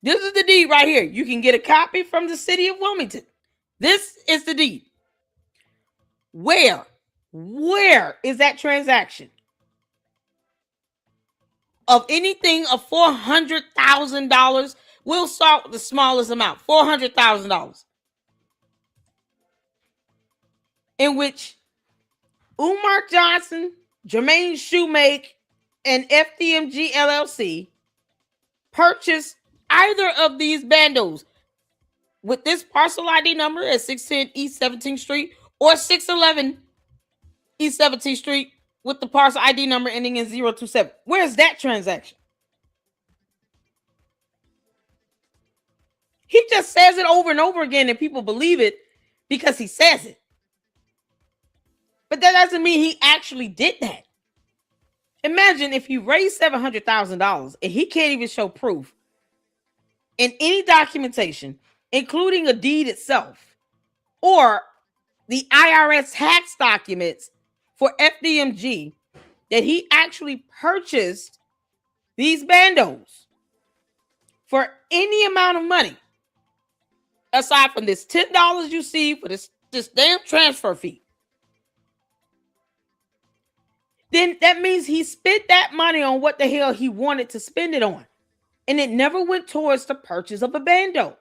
A: This is the deed right here. You can get a copy from the city of Wilmington. This is the deed. Where is that transaction? Of anything of $400,000, we'll start with the smallest amount, $400,000. In which Umar Johnson, Jermaine Shoemake, and FDMG LLC purchased either of these bandos with this parcel ID number at 610 East 17th Street or 611 East 17th Street with the parcel ID number ending in 027. Where's that transaction? He just says it over and over again and people believe it because he says it. But that doesn't mean he actually did that. Imagine if he raised $700,000 and he can't even show proof in any documentation, including a deed itself, or the IRS tax documents for FDMG that he actually purchased these bandos for any amount of money aside from this $10 you see for this damn transfer fee. Then that means he spent that money on what the hell he wanted to spend it on. And it never went towards the purchase of a bando.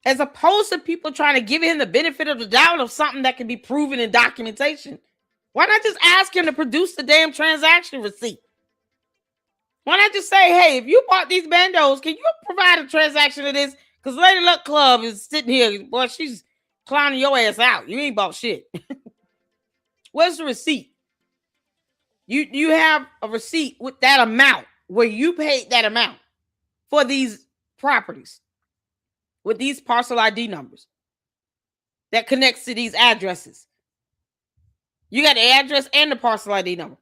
A: As opposed to people trying to give him the benefit of the doubt of something that can be proven in documentation. Why not just ask him to produce the damn transaction receipt? Why not just say, hey, if you bought these bandos, can you provide a transaction of this? Because Lady Luck Club is sitting here, boy, she's clowning your ass out. You ain't bought shit. Where's the receipt? You have a receipt with that amount where you paid that amount for these properties with these parcel ID numbers that connects to these addresses. You got the address and the parcel ID number.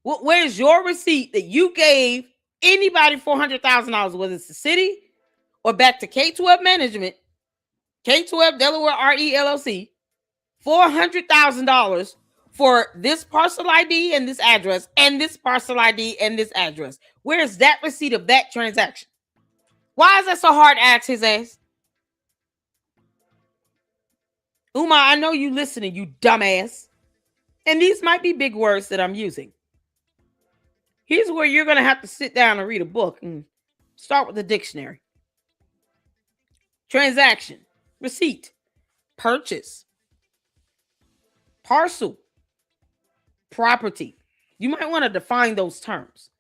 A: Where's your receipt that you gave anybody $400,000, whether it's the city or back to K-12 Management, K-12 Delaware RE LLC, $400,000 for this parcel ID and this address and this parcel ID and this address? Where's that receipt of that transaction? Why is that so hard to ask his ass? Umar, I know you listening, you dumbass. And these might be big words that I'm using. Here's where you're going to have to sit down and read a book and start with the dictionary. Transaction, receipt, purchase, parcel, property. You might want to define those terms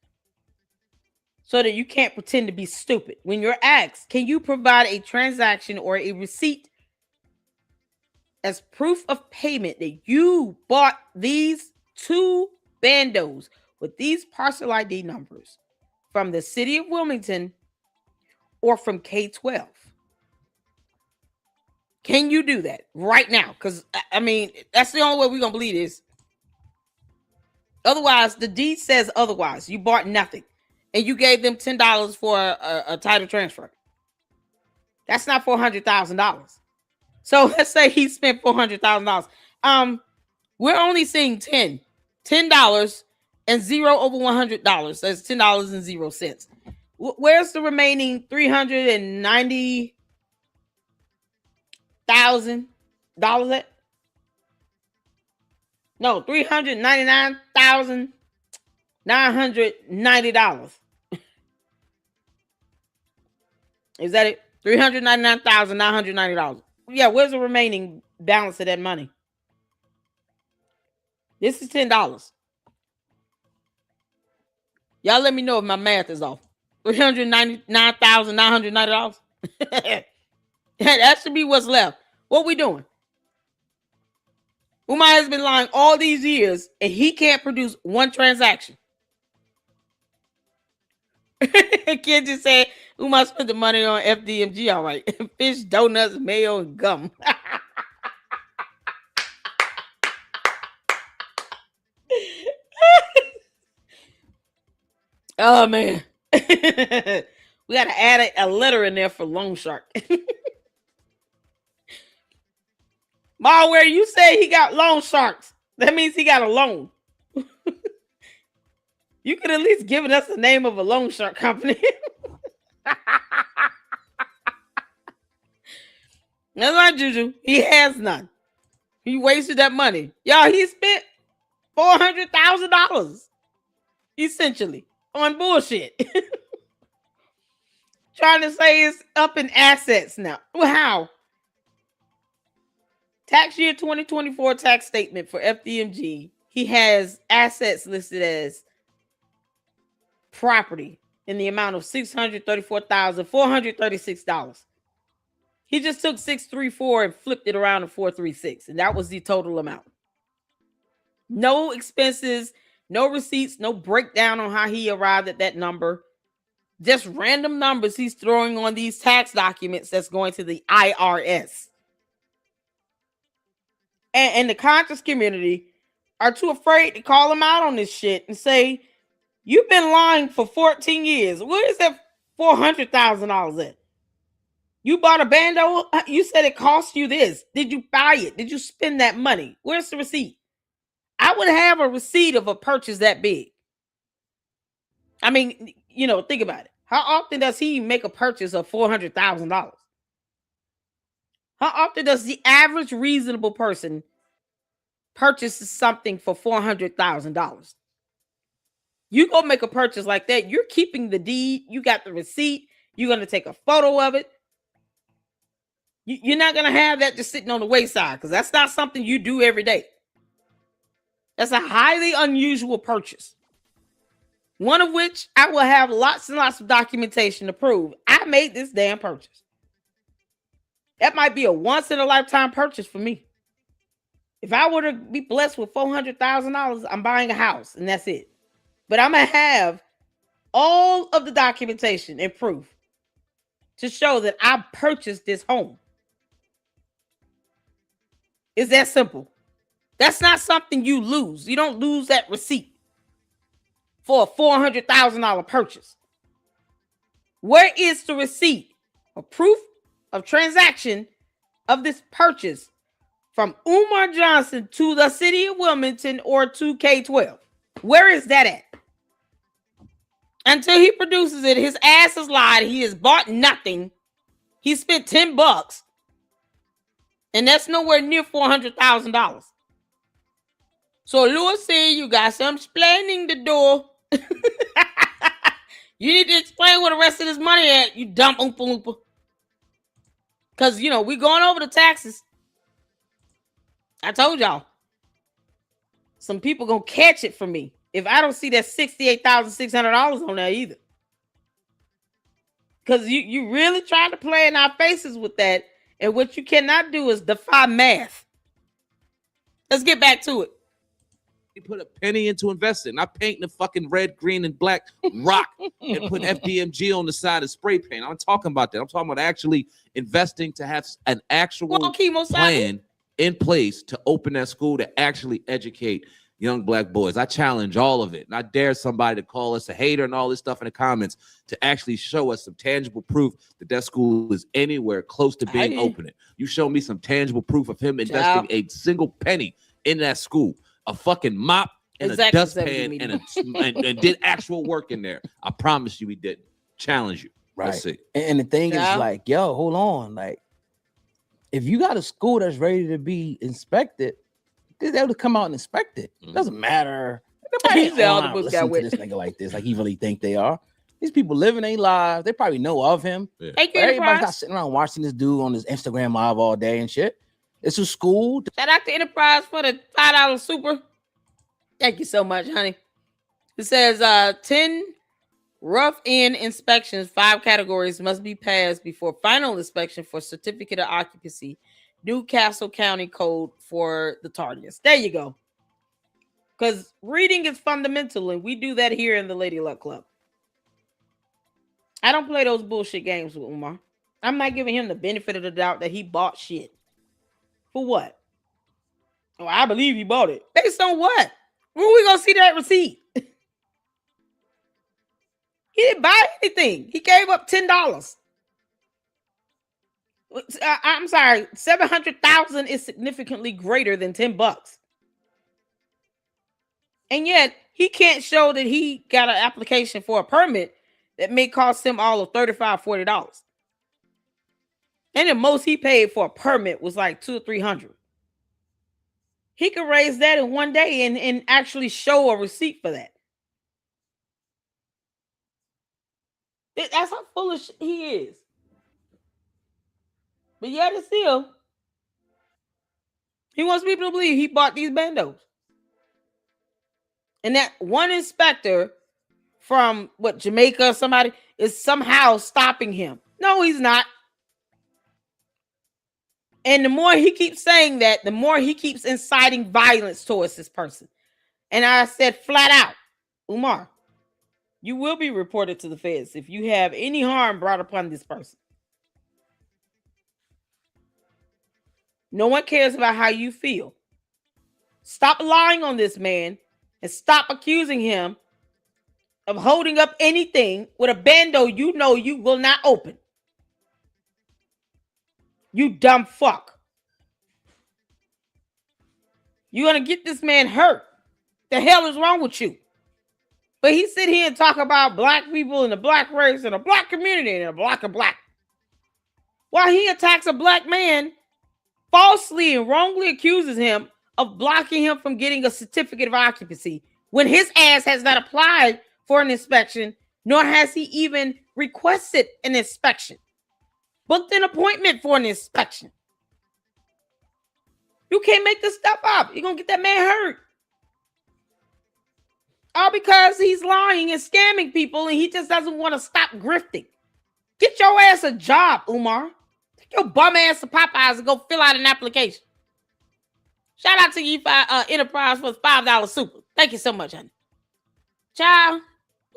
A: so that you can't pretend to be stupid. When you're asked, can you provide a transaction or a receipt as proof of payment that you bought these two bandos with these parcel ID numbers from the city of Wilmington or from K-12? Can you do that right now? Because, I mean, that's the only way we're going to believe this. Otherwise, the deed says otherwise. You bought nothing. And you gave them $10 for a title transfer. That's not $400,000. So let's say he spent $400,000. We're only seeing $10 and zero over $100. That's $10.00. Where's the remaining $390,000 at? No, $399,990. Is that it? $399,990. Yeah, where's the remaining balance of that money? This is $10. Y'all let me know if my math is off. $399,990. That should be what's left. What we doing? Umar has been lying all these years and he can't produce one transaction. Kid just said Umar spent the money on FDMG. All right. Fish, donuts, mayo, and gum. Oh, man. We got to add a letter in there for loan shark. Where you say he got loan sharks. That means he got a loan. You could at least given us the name of a loan shark company. That's not Juju. He has none. He wasted that money. Y'all, he spent $400,000 essentially on bullshit. Trying to say it's up in assets now. Well, how? Tax year 2024 tax statement for FDMG. He has assets listed as property in the amount of $634,436. He just took 634 and flipped it around to 436, and that was the total amount. No expenses, no receipts, no breakdown on how he arrived at that number. Just random numbers he's throwing on these tax documents that's going to the IRS. And the conscious community are too afraid to call him out on this shit and say, you've been lying for 14 years. Where is that $400,000 at? You bought a bando. You said it cost you this. Did you buy it? Did you spend that money? Where's the receipt? I would have a receipt of a purchase that big. I mean, think about it. How often does he make a purchase of $400,000? How often does the average reasonable person purchase something for $400,000? You go make a purchase like that, you're keeping the deed, you got the receipt, you're going to take a photo of it. You're not going to have that just sitting on the wayside because that's not something you do every day. That's a highly unusual purchase. One of which I will have lots and lots of documentation to prove I made this damn purchase. That might be a once in a lifetime purchase for me. If I were to be blessed with $400,000, I'm buying a house and that's it. But I'm going to have all of the documentation and proof to show that I purchased this home. It's that simple. That's not something you lose. You don't lose that receipt for a $400,000 purchase. Where is the receipt or proof of transaction of this purchase from Umar Johnson to the city of Wilmington or to K-12? Where is that at? Until he produces it, his ass has lied. He has bought nothing. He spent $10. And that's nowhere near $400,000. So Lewis said you got some explaining to do. You need to explain where the rest of this money at, you dumb oompa loompa. Because, we going over the taxes. I told y'all. Some people going to catch it from me if I don't see that $68,600 on there either. Because you really trying to play in our faces with that. And what you cannot do is defy math. Let's get back to it.
D: He put a penny into investing, not painting a fucking red, green, and black rock and put FDMG on the side of spray paint. I'm talking about that. I'm talking about actually investing to have an actual plan in place to open that school to actually educate young black boys. I challenge all of it. And I dare somebody to call us a hater and all this stuff in the comments to actually show us some tangible proof that that school is anywhere close to being open. You show me some tangible proof of him investing a single penny in that school. A fucking mop and a dustpan and did actual work in there. I promise you he didn't. Challenge you.
C: Right.
D: Let's see.
C: And the thing is like, yo, hold on. Like, if you got a school that's ready to be inspected, they're able to come out and inspect it. It doesn't matter. Nobody listen to this nigga like this. Like he really think they are. These people living their lives. They probably know of him. Yeah. Everybody's not sitting around watching this dude on his Instagram live all day and shit. It's a school.
A: Shout out to Enterprise for the $5 super. Thank you so much, honey. It says 10 rough end inspections, 5 categories must be passed before final inspection for certificate of occupancy. Newcastle County Code for the tardiness. There you go. Because reading is fundamental, and we do that here in the Lady Luck Club. I don't play those bullshit games with Umar. I'm not giving him the benefit of the doubt that he bought shit. For what? Oh, I believe he bought it. Based on what? When we gonna see that receipt? He didn't buy anything. He gave up $10. I'm sorry, 700,000 is significantly greater than $10. And yet he can't show that he got an application for a permit that may cost him all of $35, $40. And the most he paid for a permit was like $200 or $300. He could raise that in one day and actually show a receipt for that. That's how foolish he is. But yet and still, he wants people to believe he bought these bandos. And that one inspector from Jamaica or somebody is somehow stopping him. No, he's not. And the more he keeps saying that, the more he keeps inciting violence towards this person. And I said flat out, Umar, you will be reported to the feds if you have any harm brought upon this person. No one cares about how you feel. Stop lying on this man and stop accusing him of holding up anything with a bando you know you will not open. You dumb fuck. You're going to get this man hurt. The hell is wrong with you? But he sit here and talk about black people and the black race and the black community and the black and black. While he attacks a black man, falsely and wrongly accuses him of blocking him from getting a certificate of occupancy when his ass has not applied for an inspection, nor has he even requested an inspection. Booked an appointment for an inspection. You can't make this stuff up. You're going to get that man hurt. All because he's lying and scamming people and he just doesn't want to stop grifting. Get your ass a job, Umar. Take your bum ass to Popeyes and go fill out an application. Shout out to you Enterprise for the $5 super. Thank you so much, honey. Child,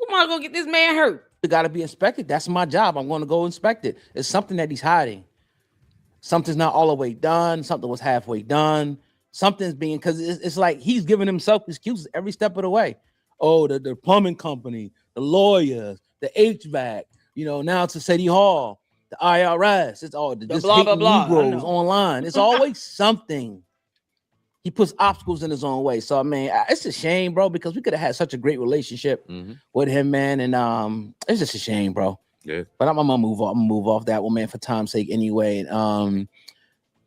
A: Umar gonna get this man hurt.
C: It got to be inspected. That's my job. I'm going to go inspect it. It's something that he's hiding. Something's not all the way done. Something was halfway done. Something's being, because it's like he's giving himself excuses every step of the way. Oh, the plumbing company, the lawyers, the HVAC, now it's the City Hall, the IRS. It's all just
A: blah, blah, blah.
C: Negroes online. It's always something. He puts obstacles in his own way. So, I mean, it's a shame, bro, because we could have had such a great relationship with him, man. And it's just a shame, bro.
D: Yeah.
C: But I'm gonna move off. I'm gonna move off that one, man, for time's sake, anyway. I'm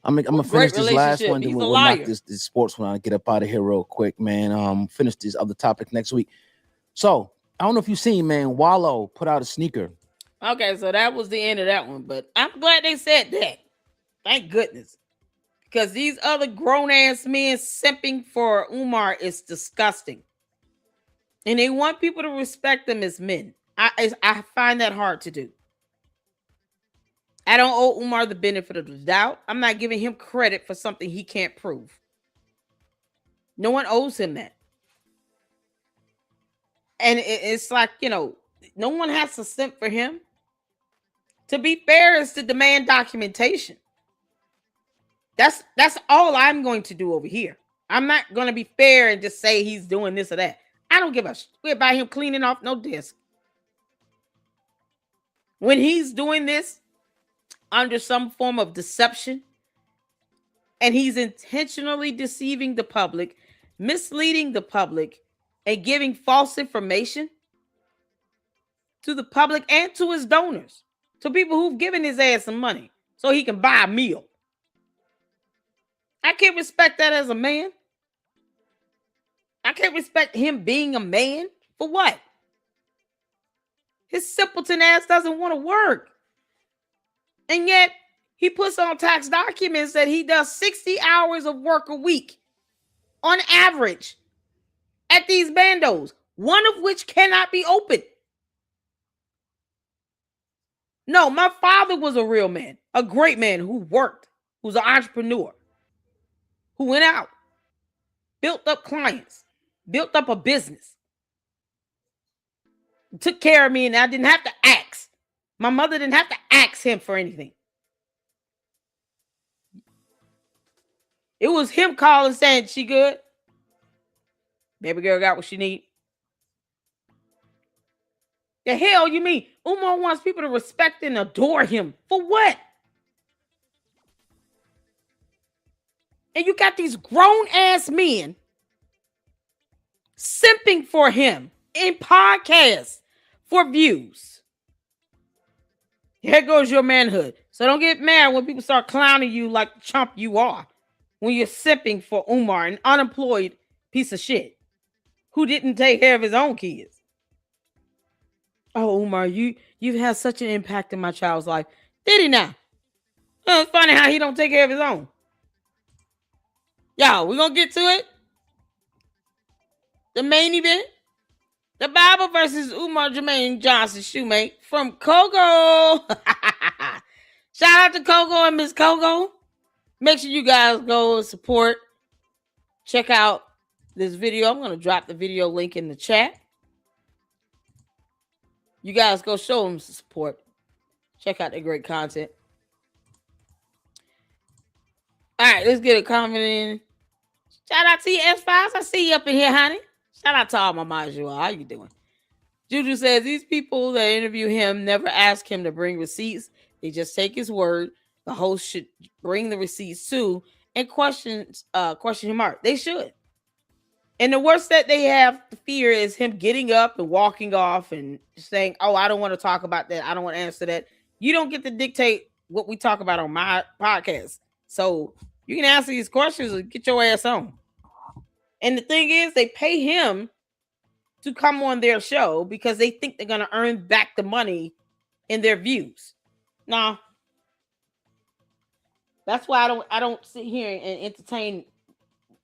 C: gonna finish this last one. Then we'll knock this sports one. I'll get up out of here real quick, man. Finish this other topic next week. So I don't know if you've seen, man. Wallow put out a sneaker.
A: Okay, so that was the end of that one. But I'm glad they said that. Thank goodness. Because these other grown-ass men simping for Umar is disgusting. And they want people to respect them as men. I find that hard to do. I don't owe Umar the benefit of the doubt. I'm not giving him credit for something he can't prove. No one owes him that. And it's like, no one has to simp for him. To be fair is to demand documentation. That's all I'm going to do over here. I'm not going to be fair and just say he's doing this or that. I don't give a shit about him cleaning off no desk. When he's doing this under some form of deception and he's intentionally deceiving the public, misleading the public, and giving false information to the public and to his donors, to people who've given his ass some money so he can buy a meal. I can't respect that as a man. I can't respect him being a man. For what? His simpleton ass doesn't want to work. And yet, he puts on tax documents that he does 60 hours of work a week on average at these bandos, one of which cannot be opened. No, my father was a real man, a great man who worked, who's an entrepreneur, who went out, built up clients, built up a business, took care of me, and I didn't have to ask. My mother didn't have to ask him for anything. It was him calling saying, she good? Baby girl got what she need. The hell you mean? Umar wants people to respect and adore him. For what? And you got these grown-ass men simping for him in podcasts for views. Here goes your manhood. So don't get mad when people start clowning you like the chump you are when you're simping for Umar, an unemployed piece of shit who didn't take care of his own kids. Oh, Umar, you've had such an impact in my child's life. Did he now? Oh, it's funny how he don't take care of his own. Y'all, we're going to get to it. The main event. The Bible versus Umar Jermaine Johnson shoemate from Coco. Shout out to Coco and Miss Coco. Make sure you guys go and support. Check out this video. I'm going to drop the video link in the chat. You guys go show them some support. Check out their great content. All right, let's get a comment in. Shout out to you, S-Files. I see you up in here, honey. Shout out to all my Majua. How you doing? Juju says these people that interview him never ask him to bring receipts. They just take his word. The host should bring the receipts too and question him out. They should. And the worst that they have to fear is him getting up and walking off and saying, "Oh, I don't want to talk about that. I don't want to answer that." You don't get to dictate what we talk about on my podcast. So you can answer these questions and get your ass on. And the thing is, they pay him to come on their show because they think they're going to earn back the money in their views. Now, that's why I don't sit here and entertain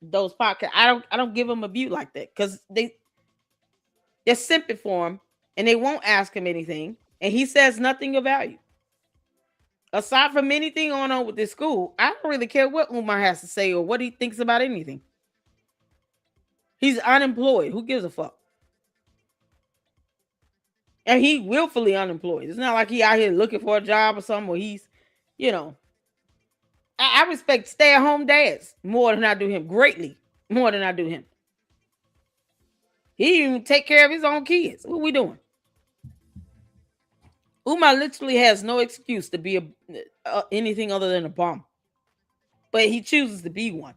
A: those podcasts. I don't give them a view like that because they're simping for him and they won't ask him anything, and he says nothing of value. Aside from anything going on with this school, I don't really care what Umar has to say or what he thinks about anything. He's unemployed. Who gives a fuck? And he willfully unemployed. It's not like he out here looking for a job or something, or he's, I respect stay-at-home dads more than I do him. Greatly more than I do him. He even take care of his own kids. What we doing? Umar literally has no excuse to be anything other than a bum. But he chooses to be one.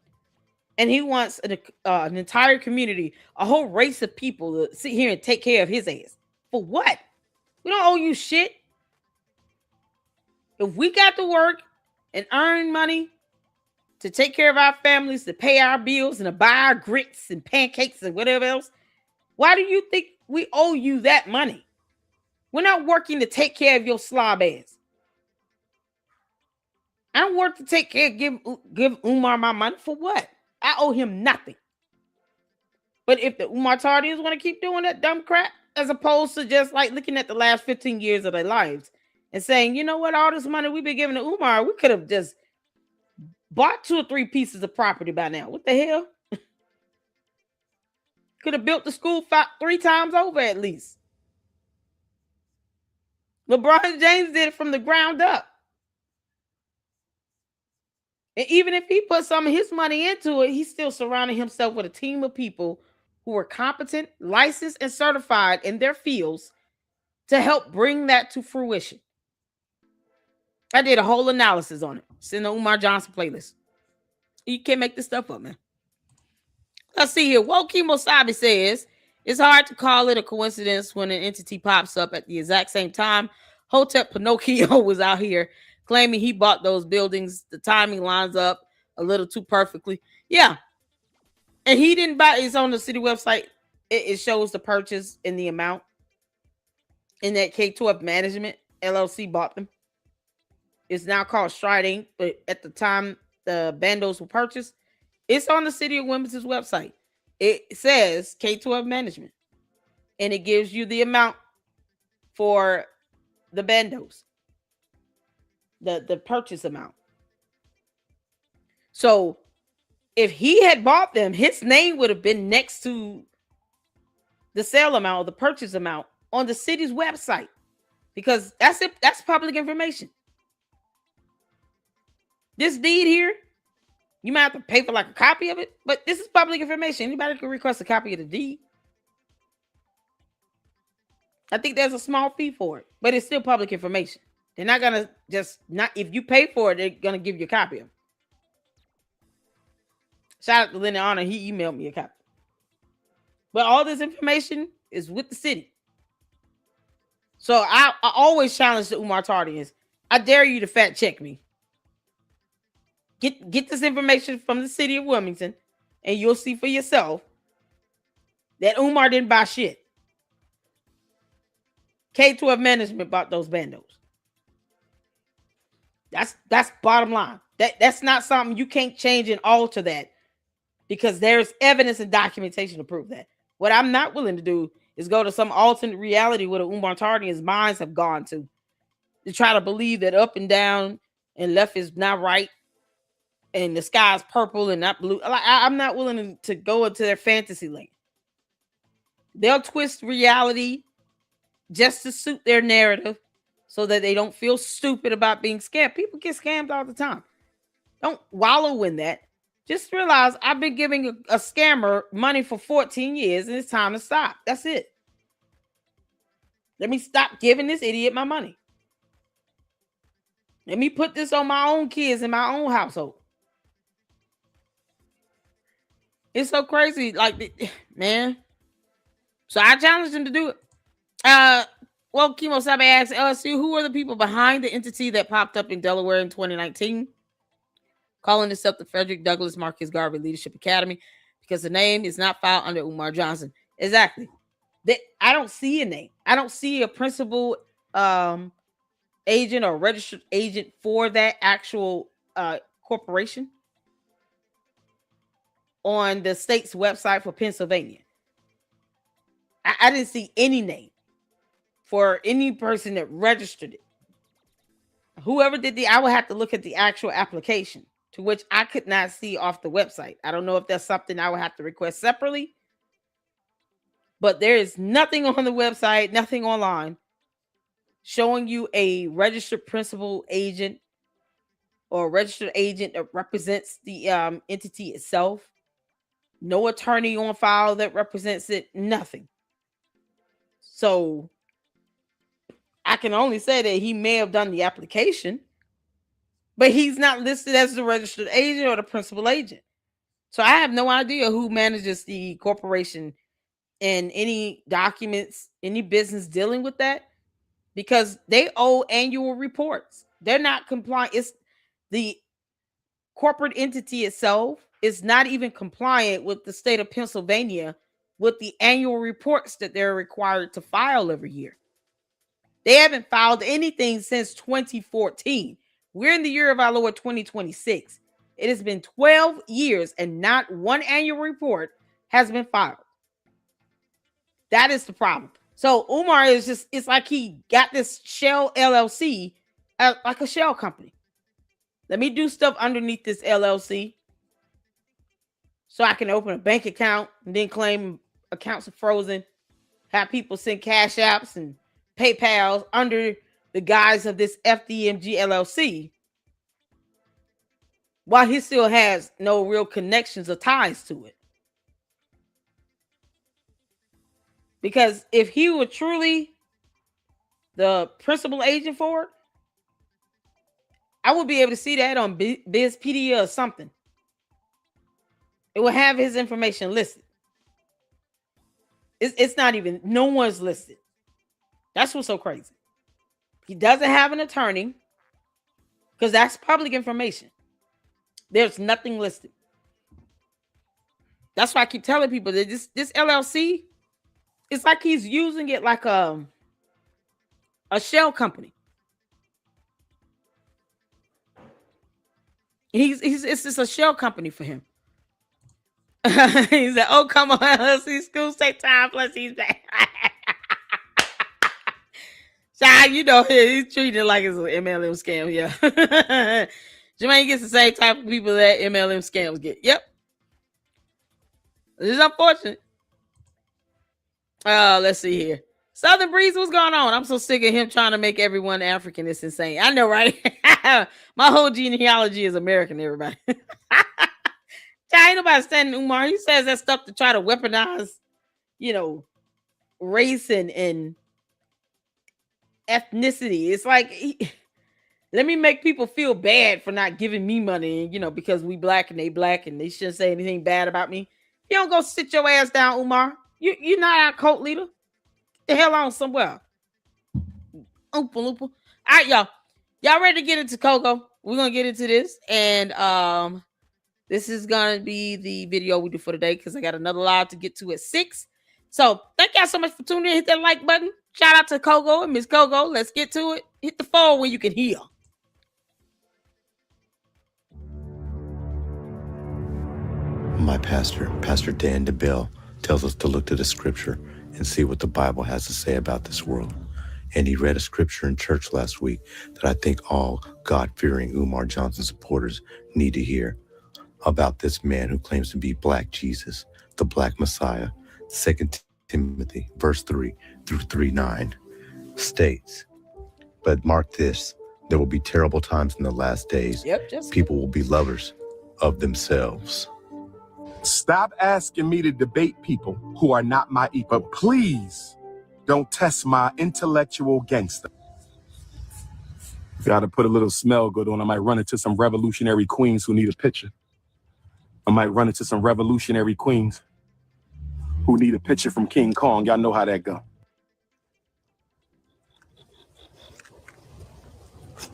A: And he wants an entire community, a whole race of people to sit here and take care of his ass. For what? We don't owe you shit. If we got to work and earn money to take care of our families, to pay our bills, and to buy our grits and pancakes and whatever else, why do you think we owe you that money? We're not working to take care of your slob ass. I don't work to take care, give Umar my money for what? I owe him nothing. But if the Umar Tardians want to keep doing that dumb crap, as opposed to just like looking at the last 15 years of their lives and saying, you know what, all this money we've been giving to Umar, we could have just bought 2 or 3 pieces of property by now. What the hell? Could have built the school 3 times over at least. LeBron James did it from the ground up. And even if he put some of his money into it, he still surrounded himself with a team of people who were competent, licensed, and certified in their fields to help bring that to fruition. I did a whole analysis on it. It's in the Umar Johnson playlist. You can't make this stuff up, man. Let's see here. Woki Mosabi says, it's hard to call it a coincidence when an entity pops up at the exact same time. Hotep Pinocchio was out here claiming he bought those buildings. The timing lines up a little too perfectly. Yeah. And he didn't buy it. It's on the city website. It shows the purchase and the amount. And that K12 Management LLC bought them. It's now called Stride Inc. But at the time the bandos were purchased, it's on the city of Wilmington's website. It says K12 Management. And it gives you the amount for the bandos. The purchase amount. So if he had bought them, his name would have been next to the sale amount or the purchase amount on the city's website, because that's it. That's public information. This deed here, you might have to pay for like a copy of it, but this is public information. Anybody can request a copy of the deed. I think there's a small fee for it, but it's still public information. They're not gonna if you pay for it, they're gonna give you a copy of it. Shout out to Lenny Honor, he emailed me a copy. But all this information is with the city. So I always challenge the Umar Tardians. I dare you to fact check me. Get this information from the city of Wilmington, and you'll see for yourself that Umar didn't buy shit. K12 Management bought those bandos. That's bottom line. That's not something you can't change and alter that, because there's evidence and documentation to prove that. What I'm not willing to do is go to some alternate reality where the Umar Tardian's minds have gone to try to believe that up and down and left is not right and the sky is purple and not blue. I'm not willing to go into their fantasy land. They'll twist reality just to suit their narrative so that they don't feel stupid about being scammed. People get scammed all the time. Don't wallow in that. Just realize I've been giving a scammer money for 14 years and it's time to stop. That's it. Let me stop giving this idiot my money. Let me put this on my own kids in my own household. It's so crazy. Like, man. So I challenged him to do it. Well, Kimo Sabe asked LSU, who are the people behind the entity that popped up in Delaware in 2019, calling itself the Frederick Douglass Marcus Garvey Leadership Academy, because the name is not filed under Umar Johnson. Exactly. I don't see a name. I don't see a principal agent or registered agent for that actual corporation on the state's website for Pennsylvania. I didn't see any name for any person that registered it. Whoever did I would have to look at the actual application, to which I could not see off the website. I don't know if that's something I would have to request separately, but there is nothing on the website, nothing online showing you a registered principal agent or a registered agent that represents the entity itself. No attorney on file that represents it, nothing. So I can only say that he may have done the application, but he's not listed as the registered agent or the principal agent. So I have no idea who manages the corporation and any documents, any business dealing with that, because they owe annual reports. They're not compliant. It's the corporate entity itself is not even compliant with the state of Pennsylvania with the annual reports that they're required to file every year. They haven't filed anything since 2014. We're in the year of our Lord 2026. It has been 12 years and not one annual report has been filed. That is the problem. So Umar is just, it's like he got this shell LLC, like a shell company. Let me do stuff underneath this LLC so I can open a bank account and then claim accounts are frozen, have people send cash apps and PayPal under the guise of this FDMG LLC, while he still has no real connections or ties to it. Because if he were truly the principal agent for it, I would be able to see that on BizPedia or something. It will have his information listed. It's not even, no one's listed. That's what's so crazy. He doesn't have an attorney because that's public information. There's nothing listed. That's why I keep telling people that this LLC, it's like he's using it like a shell company. It's just a shell company for him. He said, "Oh, come on, LLC schools take time, plus he's back." Child, you know, he's treating it like it's an MLM scam. Yeah. Jermaine gets the same type of people that MLM scams get. Yep. This is unfortunate. Let's see here. Southern Breeze, what's going on? I'm so sick of him trying to make everyone African. It's insane. I know, right? My whole genealogy is American, everybody. Ain't nobody standing Umar. He says that stuff to try to weaponize, race and ethnicity. It's like, let me make people feel bad for not giving me money, because we black and they shouldn't say anything bad about me. You don't go sit your ass down, Umar. You're not our cult leader. Get the hell on somewhere. Oompa loompa. All right, y'all. Y'all ready to get into Coco? We're gonna get into this, and this is gonna be the video we do for today because I got another live to get to at 6. So thank y'all so much for tuning in. Hit that like button. Shout out to Coco and Miss Coco. Let's get to it. Hit the phone where you can hear.
F: My pastor, Pastor Dan DeBell, tells us to look to the scripture and see what the Bible has to say about this world. And he read a scripture in church last week that I think all God-fearing Umar Johnson supporters need to hear about this man who claims to be Black Jesus, the Black Messiah. 2 Timothy, verse 3 through 3:9 states, "But mark this, there will be terrible times in the last days. People will be lovers of themselves."
G: Stop asking me to debate people who are not my equal. But please don't test my intellectual gangster. Gotta put a little smell good on. I might run into some revolutionary queens who need a picture. I might run into some revolutionary queens who need a picture from King Kong. Y'all know how that go.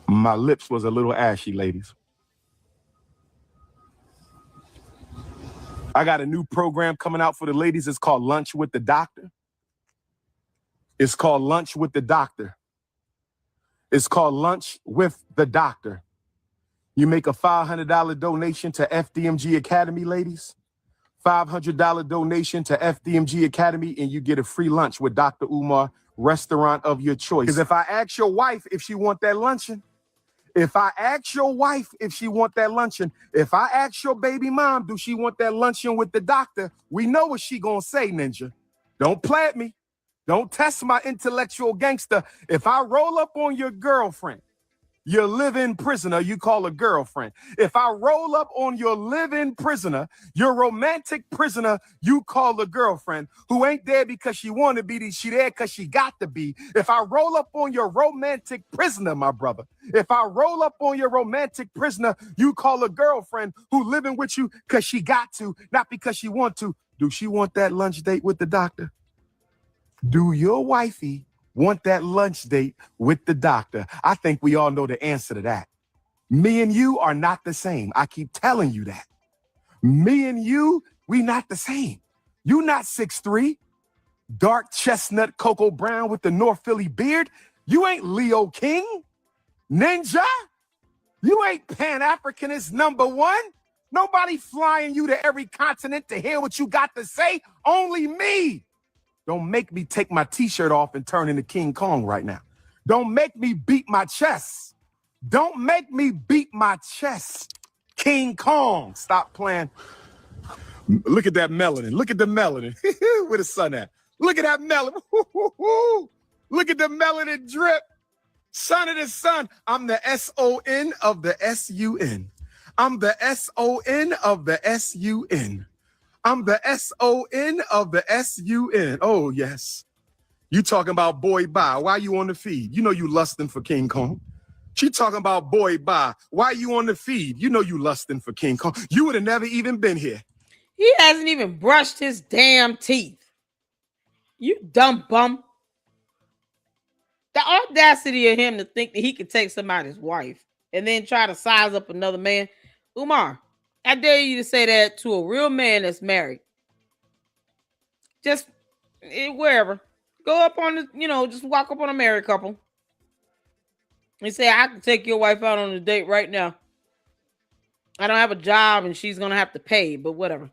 G: My lips was a little ashy, ladies. I got a new program coming out for the ladies. It's called Lunch with the Doctor. It's called Lunch with the Doctor. It's called Lunch with the Doctor. You make a $500 donation to FDMG Academy, ladies. $500 donation to FDMG Academy, and you get a free lunch with Dr. Umar, restaurant of your choice. Because if I ask your wife if she want that luncheon, if I ask your wife if she want that luncheon, if I ask your baby mom, do she want that luncheon with the doctor, we know what she gonna say, Ninja. Don't play at me. Don't test my intellectual gangster. If I roll up on your girlfriend, your live-in prisoner, you call a girlfriend. If I roll up on your live-in prisoner, your romantic prisoner, you call a girlfriend who ain't there because she want to be, she there because she got to be. If I roll up on your romantic prisoner, my brother, if I roll up on your romantic prisoner, you call a girlfriend who living with you because she got to, not because she want to. Do she want that lunch date with the doctor? Do your wifey want that lunch date with the doctor? I think we all know the answer to that. Me and you are not the same. I keep telling you that. Me and you, we not the same. You not 6'3", dark chestnut cocoa brown with the North Philly beard. You ain't Leo King. Ninja. You ain't Pan-Africanist #1. Nobody flying you to every continent to hear what you got to say. Only me. Don't make me take my t-shirt off and turn into King Kong right now. Don't make me beat my chest. Don't make me beat my chest. King Kong, stop playing. Look at that melanin. Look at the melanin. Where the sun at? Look at that melanin. Look at the melanin drip. Son of the sun. I'm the S-O-N of the S-U-N. I'm the S-O-N of the S-U-N. I'm the S-O-N of the S-U-N. Oh, yes. You talking about boy bye. Why you on the feed? You know you lusting for King Kong. She talking about boy bye. Why you on the feed? You know you lusting for King Kong. You would have never even been here.
A: He hasn't even brushed his damn teeth. You dumb bum. The audacity of him to think that he could take somebody's wife and then try to size up another man. Umar, I dare you to say that to a real man that's married. Just wherever. Go up on the, just walk up on a married couple and say, I can take your wife out on a date right now. I don't have a job and she's going to have to pay, but whatever.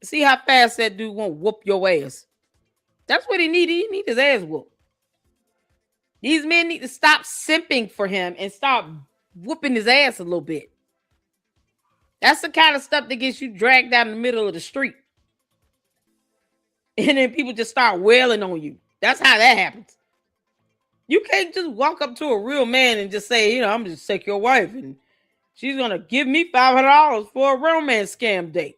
A: See how fast that dude won't whoop your ass. That's what he needed. He need his ass whooped. These men need to stop simping for him and start whooping his ass a little bit. That's the kind of stuff that gets you dragged down in the middle of the street. And then people just start wailing on you. That's how that happens. You can't just walk up to a real man and just say, I'm just take your wife and she's going to give me $500 for a romance scam date.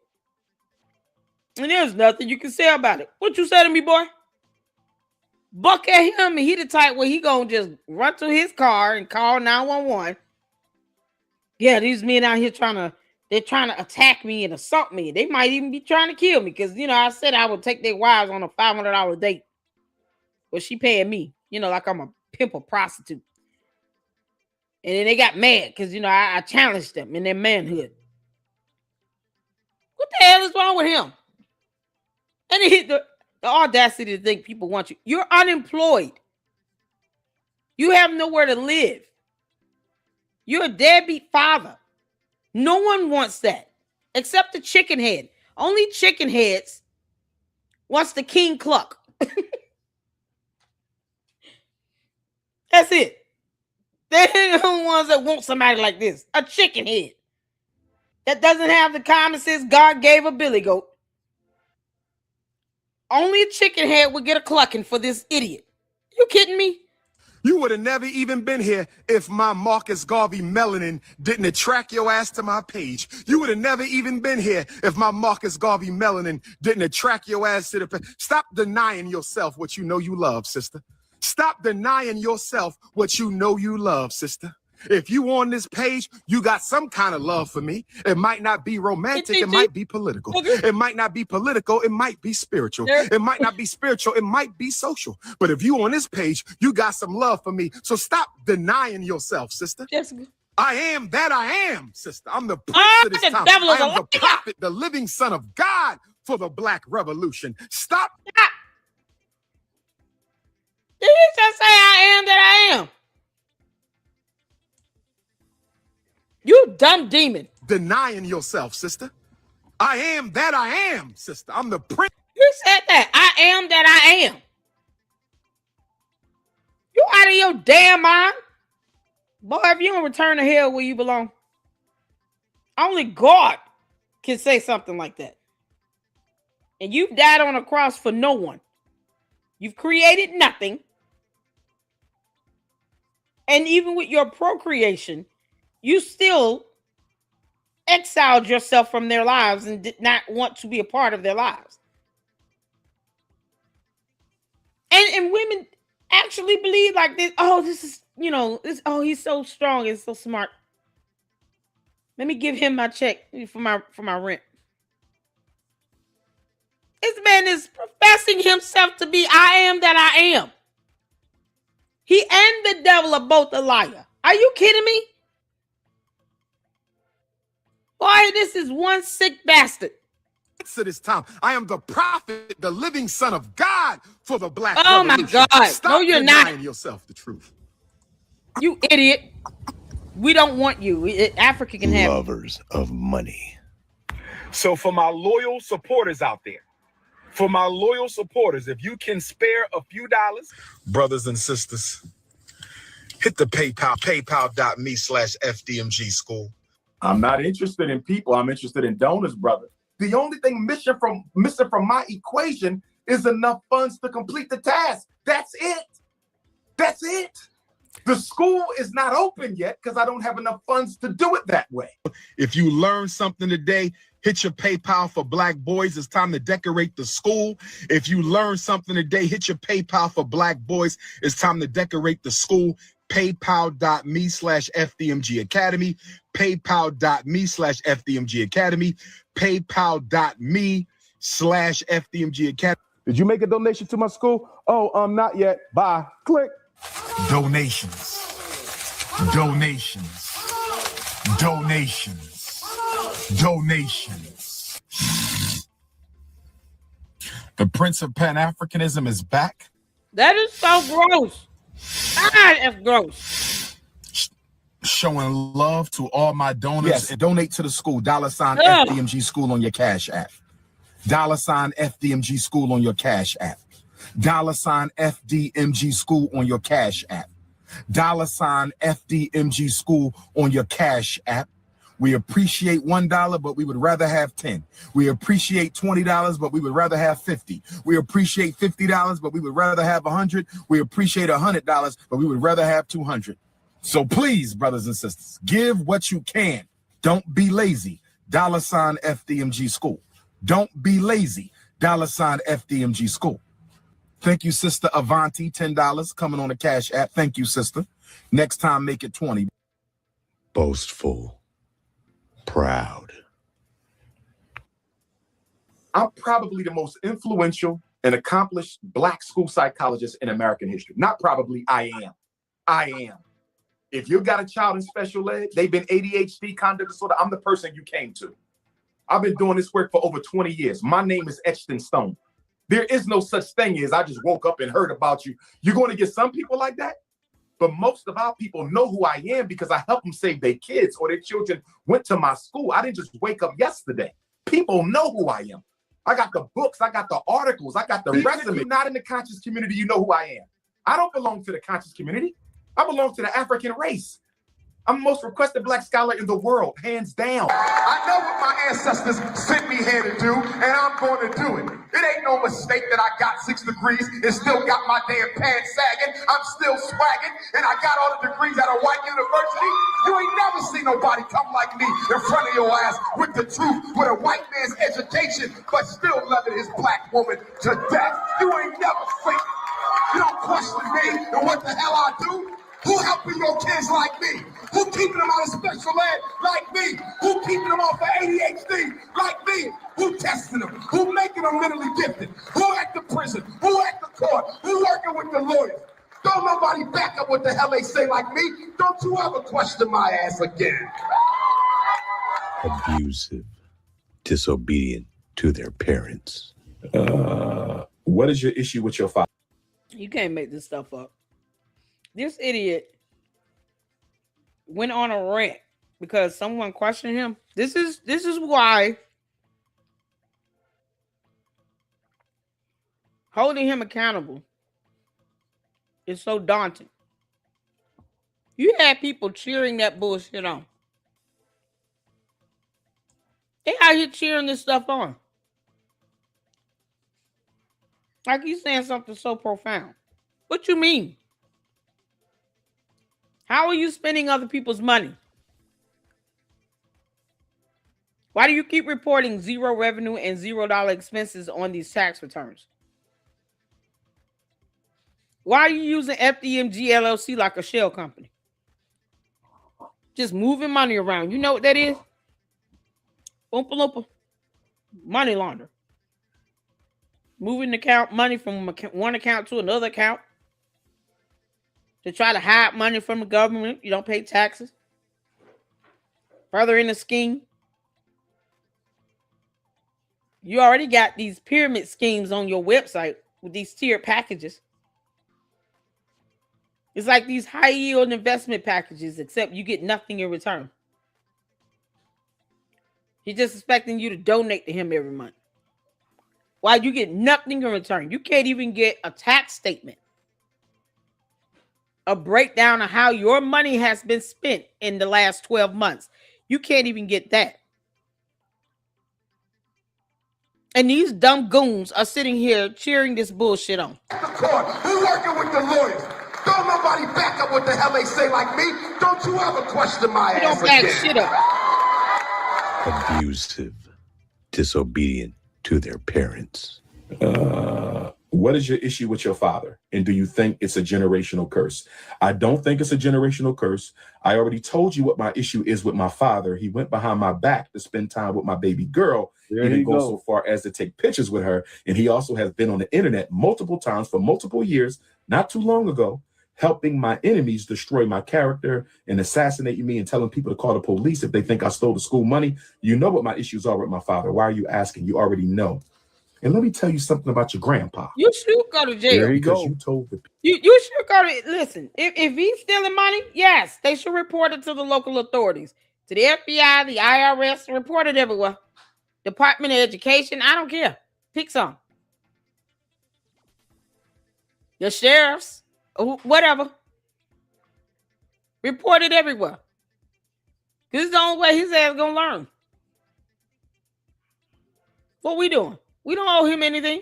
A: And there's nothing you can say about it. What you say to me, boy? Buck at him, and he the type where he gonna just run to his car and call 911. Yeah, these men out here they're trying to attack me and assault me. They might even be trying to kill me because, I said I would take their wives on a $500 date. But she paying me, like I'm a pimp or prostitute. And then they got mad because, I challenged them in their manhood. What the hell is wrong with him? And he hit the audacity to think people want you. You're unemployed. You have nowhere to live. You're a deadbeat father. No one wants that except the chicken head. Only chicken heads wants the king cluck. That's it. They're the only ones that want somebody like this. A chicken head that doesn't have the common sense God gave a billy goat. Only a chicken head would get a clucking for this idiot. You kidding me?
G: You would have never even been here if my Marcus Garvey melanin didn't attract your ass to my page. You would have never even been here if my Marcus Garvey melanin didn't attract your ass to the page. Stop denying yourself what you know you love, sister. Stop denying yourself what you know you love, sister. If you on this page, you got some kind of love for me. It might not be romantic, it might be political. It might not be political, it might be spiritual. It might not be spiritual, it might be social. But if you on this page, you got some love for me. So stop denying yourself, sister.
A: Jessica.
G: I am that I am, sister. I'm the prince of this
A: the
G: time.
A: devil is
G: I
A: a
G: am the prophet, the living son of God for the Black Revolution. Stop.
A: Did you just say I am that I am? You dumb demon.
G: Denying yourself, sister. I am that I am, sister. I'm the prince.
A: You said that. I am that I am. You out of your damn mind? Boy, if you don't return to hell where you belong, only God can say something like that. And you've died on a cross for no one. You've created nothing. And even with your procreation, you still exiled yourself from their lives and did not want to be a part of their lives. And women actually believe like this. Oh, this is, he's so strong and so smart. Let me give him my check for my rent. This man is professing himself to be I am that I am. He and the devil are both a liar. Are you kidding me? Boy, this is one sick bastard.
G: Of this time, I am the prophet, the living son of God for the Black
A: Oh
G: Revolution.
A: my God.
G: Stop
A: No, you're
G: denying
A: not.
G: yourself the truth.
A: You idiot. We don't want you. Africa can have
F: Lovers of money.
G: So for my loyal supporters out there, if you can spare a few dollars, brothers and sisters, hit the paypal.me/FDMG school. I'm not interested in people. I'm interested in donors, brother. The only thing missing from my equation is enough funds to complete the task. That's it. That's it. The school is not open yet because I don't have enough funds to do it that way. If you learned something today, hit your PayPal for Black boys. It's time to decorate the school. If you learned something today, hit your PayPal for Black boys. It's time to decorate the school. PayPal.me/FDMG Academy. PayPal.me/FDMG Academy. PayPal.me/FDMG Academy. Did you make a donation to my school? Oh, not yet. Bye. Click. Donations. The Prince of Pan-Africanism is back.
A: That is so gross. God, that's gross.
G: Showing love to all my donors. Yes, and donate to the school. $FDMG school on your Cash App. $FDMG school on your Cash App. $FDMG school on your Cash App. $FDMG school on your Cash App. We appreciate $1, but we would rather have 10. We appreciate $20, but we would rather have 50. We appreciate $50, but we would rather have 100. We appreciate $100, but we would rather have 200. So please, brothers and sisters, give what you can. Don't be lazy. $FDMG school. Don't be lazy. $FDMG school. Thank you, Sister Avanti, $10 coming on the Cash App. Thank you, sister. Next time, make it 20.
F: Boastful. Proud.
G: I'm probably the most influential and accomplished Black school psychologist in American history. Not probably, I am. If you got a child in special ed, they've been ADHD, conduct disorder, I'm the person you came to. I've been doing this work for over 20 years. My name is etched in stone. There is no such thing as I just woke up and heard about you. You're going to get some people like that, but most of our people know who I am because I help them save their kids or their children went to my school. I didn't just wake up yesterday. People know who I am. I got the books, I got the articles, I got the resume. If you're not in the conscious community, you know who I am. I don't belong to the conscious community. I belong to the African race. I'm the most requested Black scholar in the world, hands down. I know what my ancestors sent me here to do, and I'm going to do it. It ain't no mistake that I got 6 degrees and still got my damn pants sagging. I'm still swagging, and I got all the degrees at a white university. You ain't never seen nobody come like me in front of your ass with the truth, with a white man's education, but still loving his Black woman to death. You ain't never seen it.
E: You don't question me and what the hell I do. Who helping your kids like me? Who keeping them out of special ed like me? Who keeping them off of ADHD like me? Who testing them? Who making them mentally gifted? Who at the prison? Who at the court? Who working with the lawyers? Don't nobody back up what the hell they say like me. Don't you ever question my ass again.
F: Abusive, disobedient to their parents.
G: What is your issue with your father?
A: You can't make this stuff up. This idiot went on a rant because someone questioned him. This is why holding him accountable is so daunting. You had people cheering that bullshit on. They out here cheering this stuff on. Like he's saying something so profound. What you mean? How are you spending other people's money? Why do you keep reporting zero revenue and $0 expenses on these tax returns? Why are you using FDMG LLC like a shell company? Just moving money around. You know what that is? Oompa loompa. Money launder. Moving money from one account to another account to try to hide money from the government. You don't pay taxes. Further in the scheme. You already got these pyramid schemes on your website with these tiered packages. It's like these high yield investment packages, except you get nothing in return. He's just expecting you to donate to him every month. Why you get nothing in return? You can't even get a tax statement. A breakdown of how your money has been spent in the last 12 months. You can't even get that. And these dumb goons are sitting here cheering this bullshit on.
E: The court, who working with the lawyers? Don't nobody back up what the hell they say like me. Don't you ever question my ass
A: Don't back
E: again.
A: shit up.
F: Abusive, disobedient to their parents.
G: What is your issue with your father? And do you think it's a generational curse? I don't think it's a generational curse. I already told you what my issue is with my father. He went behind my back to spend time with my baby girl.
C: There
G: He
C: you
G: didn't go
C: go.
G: so far as to take pictures with her. And he also has been on the internet multiple times for multiple years, not too long ago, helping my enemies destroy my character and assassinating me and telling people to call the police if they think I stole the school money. You know what my issues are with my father. Why are you asking? You already know. And let me tell you something about your grandpa.
A: You should go to jail.
C: There you
G: Because
C: go.
G: you told the
A: You should go to, listen, if he's stealing money, yes, they should report it to the local authorities, to the FBI, the IRS, report it everywhere. Department of Education, I don't care. Pick some. The sheriffs, whatever. Report it everywhere. This is the only way his ass gonna learn. What we doing? We don't owe him anything.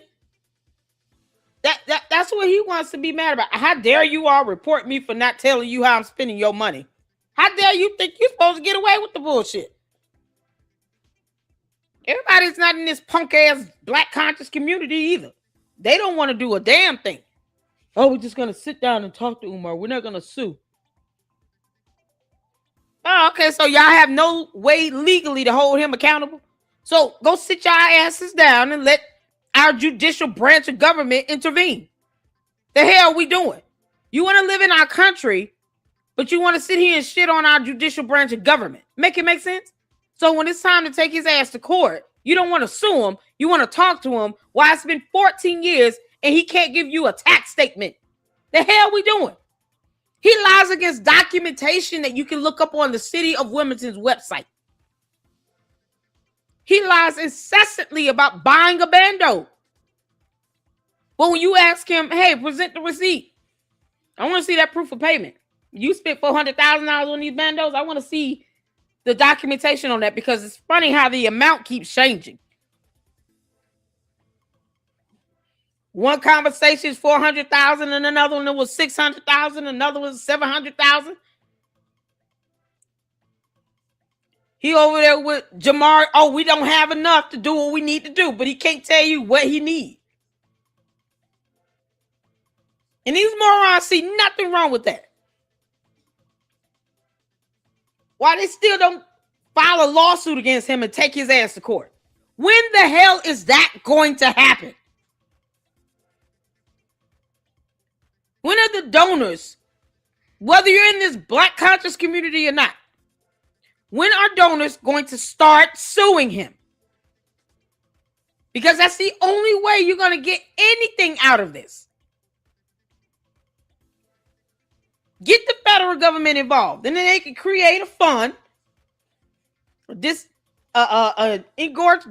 A: That's what he wants to be mad about. How dare you all report me for not telling you how I'm spending your money? How dare you think you're supposed to get away with the bullshit? Everybody's not in this punk ass black conscious community either. They don't want to do a damn thing. Oh, we're just gonna sit down and talk to Umar. We're not gonna sue. Oh, okay. So y'all have no way legally to hold him accountable. So go sit your asses down and let our judicial branch of government intervene. The hell are we doing? You want to live in our country, but you want to sit here and shit on our judicial branch of government. Make it make sense? So when it's time to take his ass to court, you don't want to sue him. You want to talk to him. Why it's been 14 years and he can't give you a tax statement. The hell are we doing? He lies against documentation that you can look up on the City of Wilmington's website. He lies incessantly about buying a bando. But when you ask him, hey, present the receipt. I want to see that proof of payment. You spent $400,000 on these bandos. I want to see the documentation on that because it's funny how the amount keeps changing. One conversation is 400,000 and another one was 600,000, another was 700,000. He over there with Jamar. Oh, we don't have enough to do what we need to do, but he can't tell you what he needs. And these morons see nothing wrong with that. Why they still don't file a lawsuit against him and take his ass to court? When the hell is that going to happen? When are the donors, whether you're in this black conscious community or not, when are donors going to start suing him? Because that's the only way you're going to get anything out of this. Get the federal government involved, and then they can create a fund,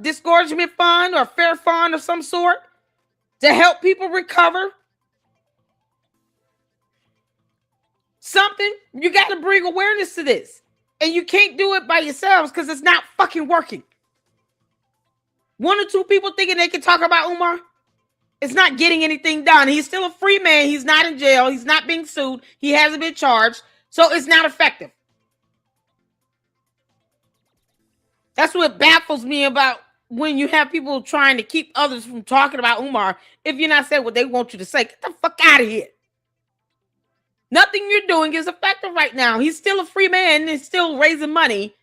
A: disgorgement fund or fair fund of some sort to help people recover. Something, you got to bring awareness to this. And you can't do it by yourselves because it's not fucking working. One or two people thinking they can talk about Umar, it's not getting anything done. He's still a free man. He's not in jail. He's not being sued. He hasn't been charged. So it's not effective. That's what baffles me about when you have people trying to keep others from talking about Umar. If you're not saying what they want you to say, get the fuck out of here. Nothing you're doing is effective right now. He's still a free man and still raising money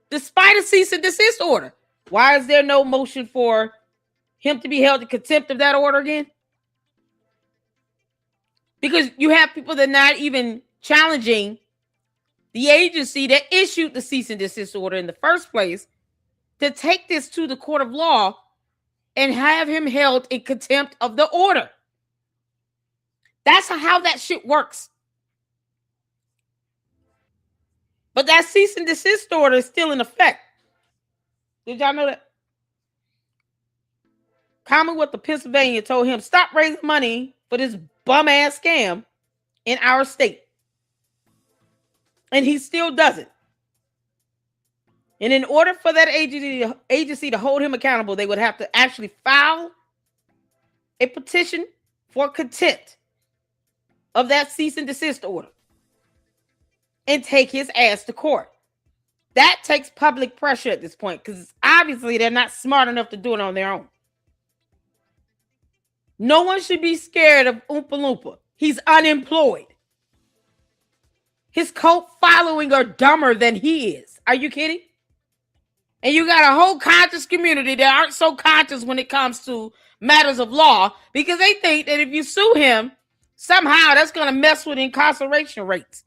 A: despite a cease and desist order. Why is there no motion for him to be held in contempt of that order again? Because you have people that are not even challenging the agency that issued the cease and desist order in the first place to take this to the court of law and have him held in contempt of the order. That's how that shit works. But that cease and desist order is still in effect. Did y'all know that? Commonwealth of Pennsylvania told him, stop raising money for this bum-ass scam in our state. And he still does it. And in order for that agency to hold him accountable, they would have to actually file a petition for contempt of that cease and desist order and take his ass to court. That takes public pressure at this point because obviously they're not smart enough to do it on their own. No one should be scared of Oompa Loompa. He's unemployed. His cult following are dumber than he is. Are you kidding? And you got a whole conscious community that aren't so conscious when it comes to matters of law because they think that if you sue him, somehow that's going to mess with incarceration rates.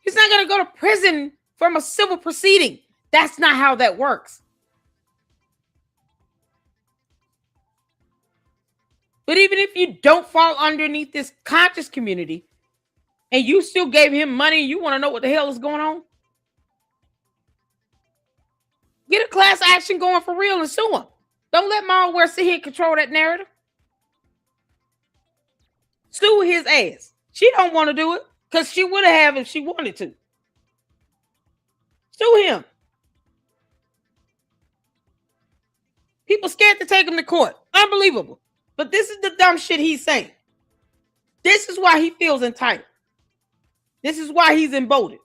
A: He's not going to go to prison from a civil proceeding. That's not how that works. But even if you don't fall underneath this conscious community and you still gave him money, you want to know what the hell is going on? Get a class action going for real and sue him. Don't let Malware sit here and control that narrative. Sue his ass. She don't want to do it because she would have if she wanted to. Sue him. People scared to take him to court. Unbelievable. But this is the dumb shit he's saying. This is why he feels entitled. This is why he's emboldened.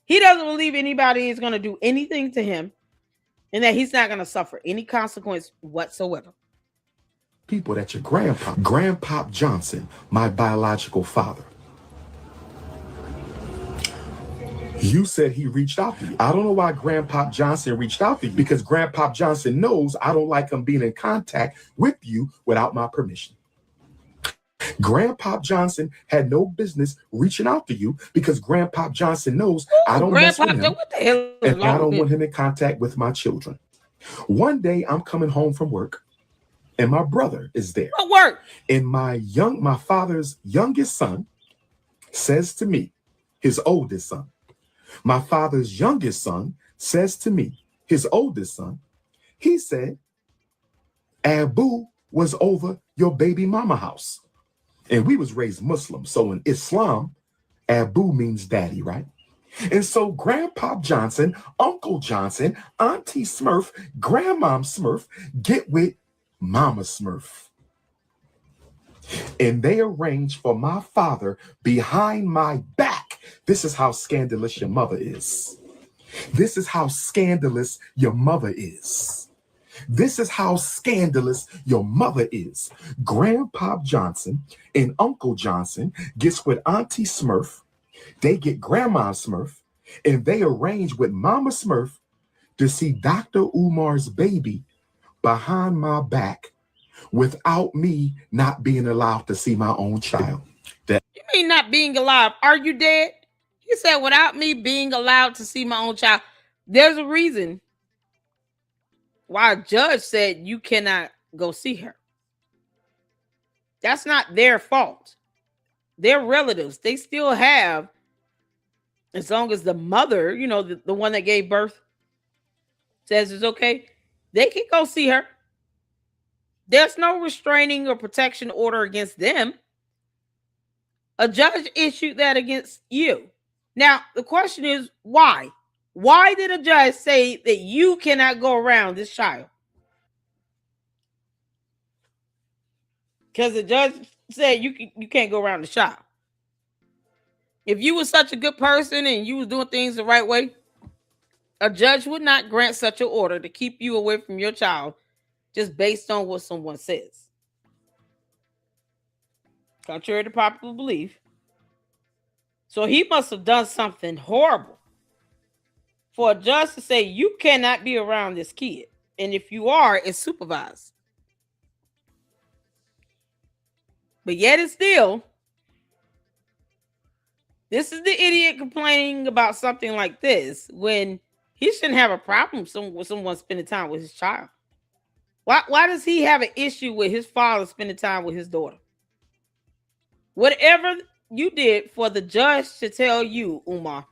A: He doesn't believe anybody is going to do anything to him and that he's not going to suffer any consequence whatsoever.
G: People that your Grandpa Johnson, my biological father. You said he reached out to you. I don't know why Grandpa Johnson reached out to you because Grandpa Johnson knows I don't like him being in contact with you without my permission. Grandpa Johnson had no business reaching out to you because Grandpa Johnson knows I don't mess with him
A: what the hell is
G: and I don't want him in contact with my children. One day I'm coming home from work and my brother is there.
A: What work?
G: And my father's youngest son says to me, his oldest son, my father's youngest son says to me, his oldest son, he said, Abu was over your baby mama house. And we was raised Muslim. So in Islam, Abu means daddy, right? And so Grandpa Johnson, Uncle Johnson, Auntie Smurf, Grandmom Smurf get with Mama Smurf. And they arranged for my father behind my back. This is how scandalous your mother is. This is how scandalous your mother is. This is how scandalous your mother is. Grandpa Johnson and Uncle Johnson gets with Auntie Smurf. They get Grandma Smurf, and they arrange with Mama Smurf to see Dr. Umar's baby behind my back without me not being allowed to see my own child.
A: You mean not being alive? Are you dead? He said, without me being allowed to see my own child. There's a reason why a judge said you cannot go see her. That's not their fault. They're relatives. They still have, as long as the mother, you know, the one that gave birth, says it's okay, they can go see her. There's no restraining or protection order against them. A judge issued that against you. Now, the question is, why? Why did a judge say that you cannot go around this child? Because the judge said you can't go around the child. If you were such a good person and you was doing things the right way, a judge would not grant such an order to keep you away from your child just based on what someone says. Contrary to popular belief. So he must have done something horrible for a judge to say you cannot be around this kid. And if you are, it's supervised. But yet it's still, this is the idiot complaining about something like this when he shouldn't have a problem with someone spending time with his child. Why does he have an issue with his father spending time with his daughter? Whatever you did for the judge to tell you, Umar,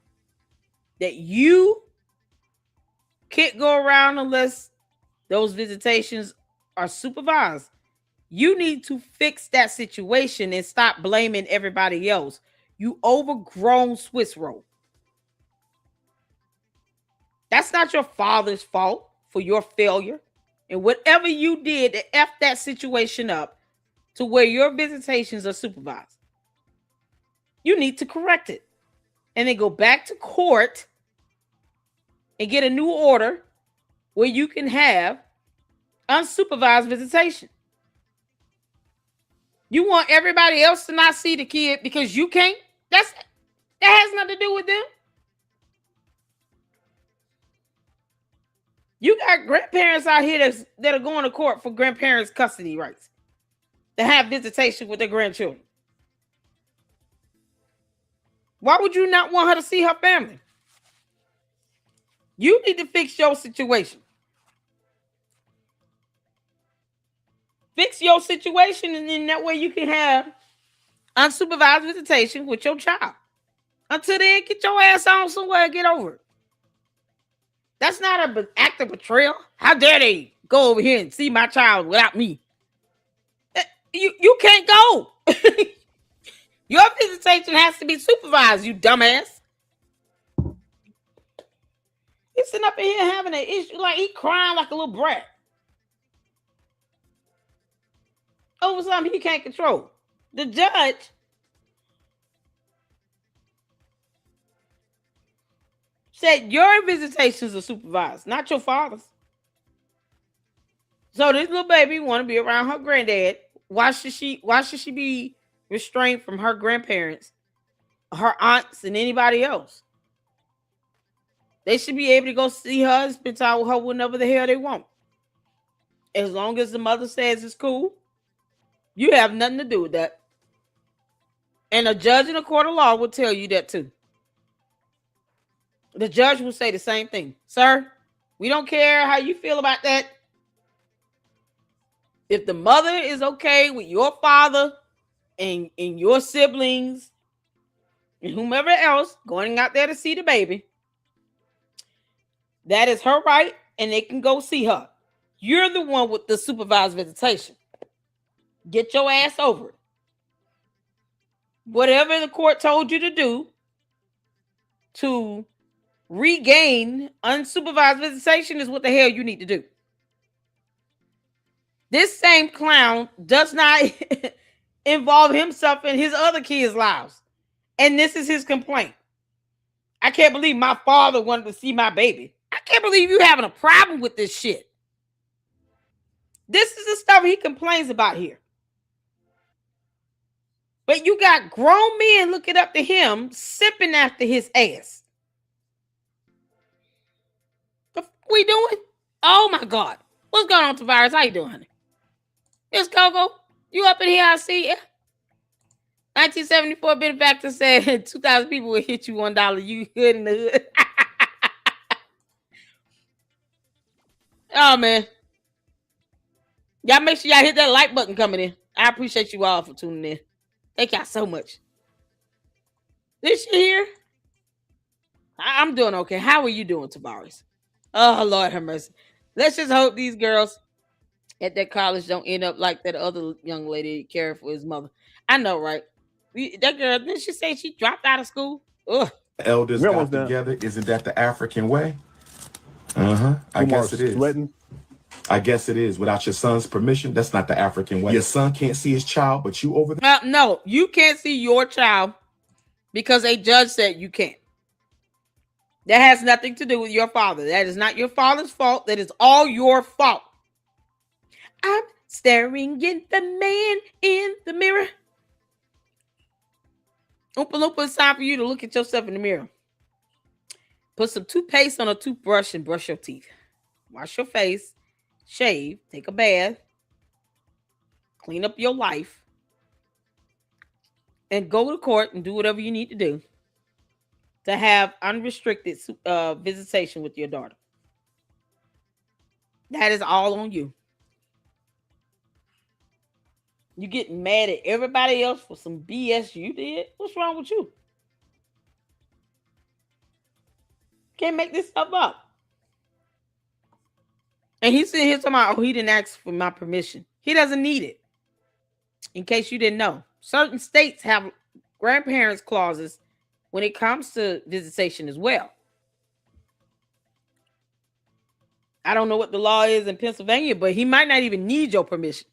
A: that you can't go around unless those visitations are supervised, you need to fix that situation and stop blaming everybody else. You overgrown Swiss roll. That's not your father's fault for your failure. And whatever you did to F that situation up to where your visitations are supervised, you need to correct it. And then go back to court and get a new order where you can have unsupervised visitation. You want everybody else to not see the kid because you can't? That has nothing to do with them. You got grandparents out here that are going to court for grandparents' custody rights, that have visitation with their grandchildren. Why would you not want her to see her family? You need to fix your situation. Fix your situation, and then that way you can have unsupervised visitation with your child. Until then, get your ass on somewhere and get over it. That's not an act of betrayal. How dare they go over here and see my child without me? You can't go. Your visitation has to be supervised, you dumbass. He's sitting up in here having an issue, like he crying like a little brat over something he can't control. The judge said your visitations are supervised, not your father's. So this little baby want to be around her granddad. Why should she be restrained from her grandparents, her aunts, and anybody else? They should be able to go see her and spend time with her whenever the hell they want. As long as the mother says it's cool, you have nothing to do with that. And a judge in a court of law will tell you that too. The judge will say the same thing. Sir, we don't care how you feel about that. If the mother is okay with your father and your siblings and whomever else going out there to see the baby, that is her right, and they can go see her. You're the one with the supervised visitation. Get your ass over it. Whatever the court told you to do to regain unsupervised visitation is what the hell you need to do. This same clown does not involve himself in his other kids' lives. And this is his complaint. I can't believe my father wanted to see my baby. I can't believe you having a problem with this shit. This is the stuff he complains about here. But you got grown men looking up to him, sipping after his ass. The fuck we doing? Oh my God. What's going on, Tavares? How you doing, honey? Miss Coco, you up in here? I see you. 1974 benefactor said 2,000 people will hit you $1. You good in the hood. Oh, man. Y'all make sure y'all hit that like button coming in. I appreciate you all for tuning in. Thank y'all so much. This year, I'm doing okay. How are you doing, Tavares? Oh, Lord have mercy. Let's just hope these girls at that college don't end up like that other young lady caring for his mother. I know, right? That girl, didn't she say she dropped out of school? Ugh.
G: Elders
B: We're
G: got
B: almost done.
G: together. Isn't that the African way? I guess it is.
B: Sweating.
G: I guess it is. Without your son's permission, that's not the African way. Your son can't see his child, but you over there.
A: No, you can't see your child because a judge said you can't. That has nothing to do with your father. That is not your father's fault. That is all your fault. I'm staring at the man in the mirror. Oompa Loompa, it's time for you to look at yourself in the mirror. Put some toothpaste on a toothbrush and brush your teeth. Wash your face, shave, take a bath, clean up your life, and go to court and do whatever you need to do to have unrestricted visitation with your daughter. That is all on you. You getting mad at everybody else for some BS you did? What's wrong with you? Can't make this stuff up. And he's sitting here talking about, oh, he didn't ask for my permission. He doesn't need it. In case you didn't know, certain states have grandparents clauses when it comes to visitation as well. I don't know what the law is in Pennsylvania, but he might not even need your permission.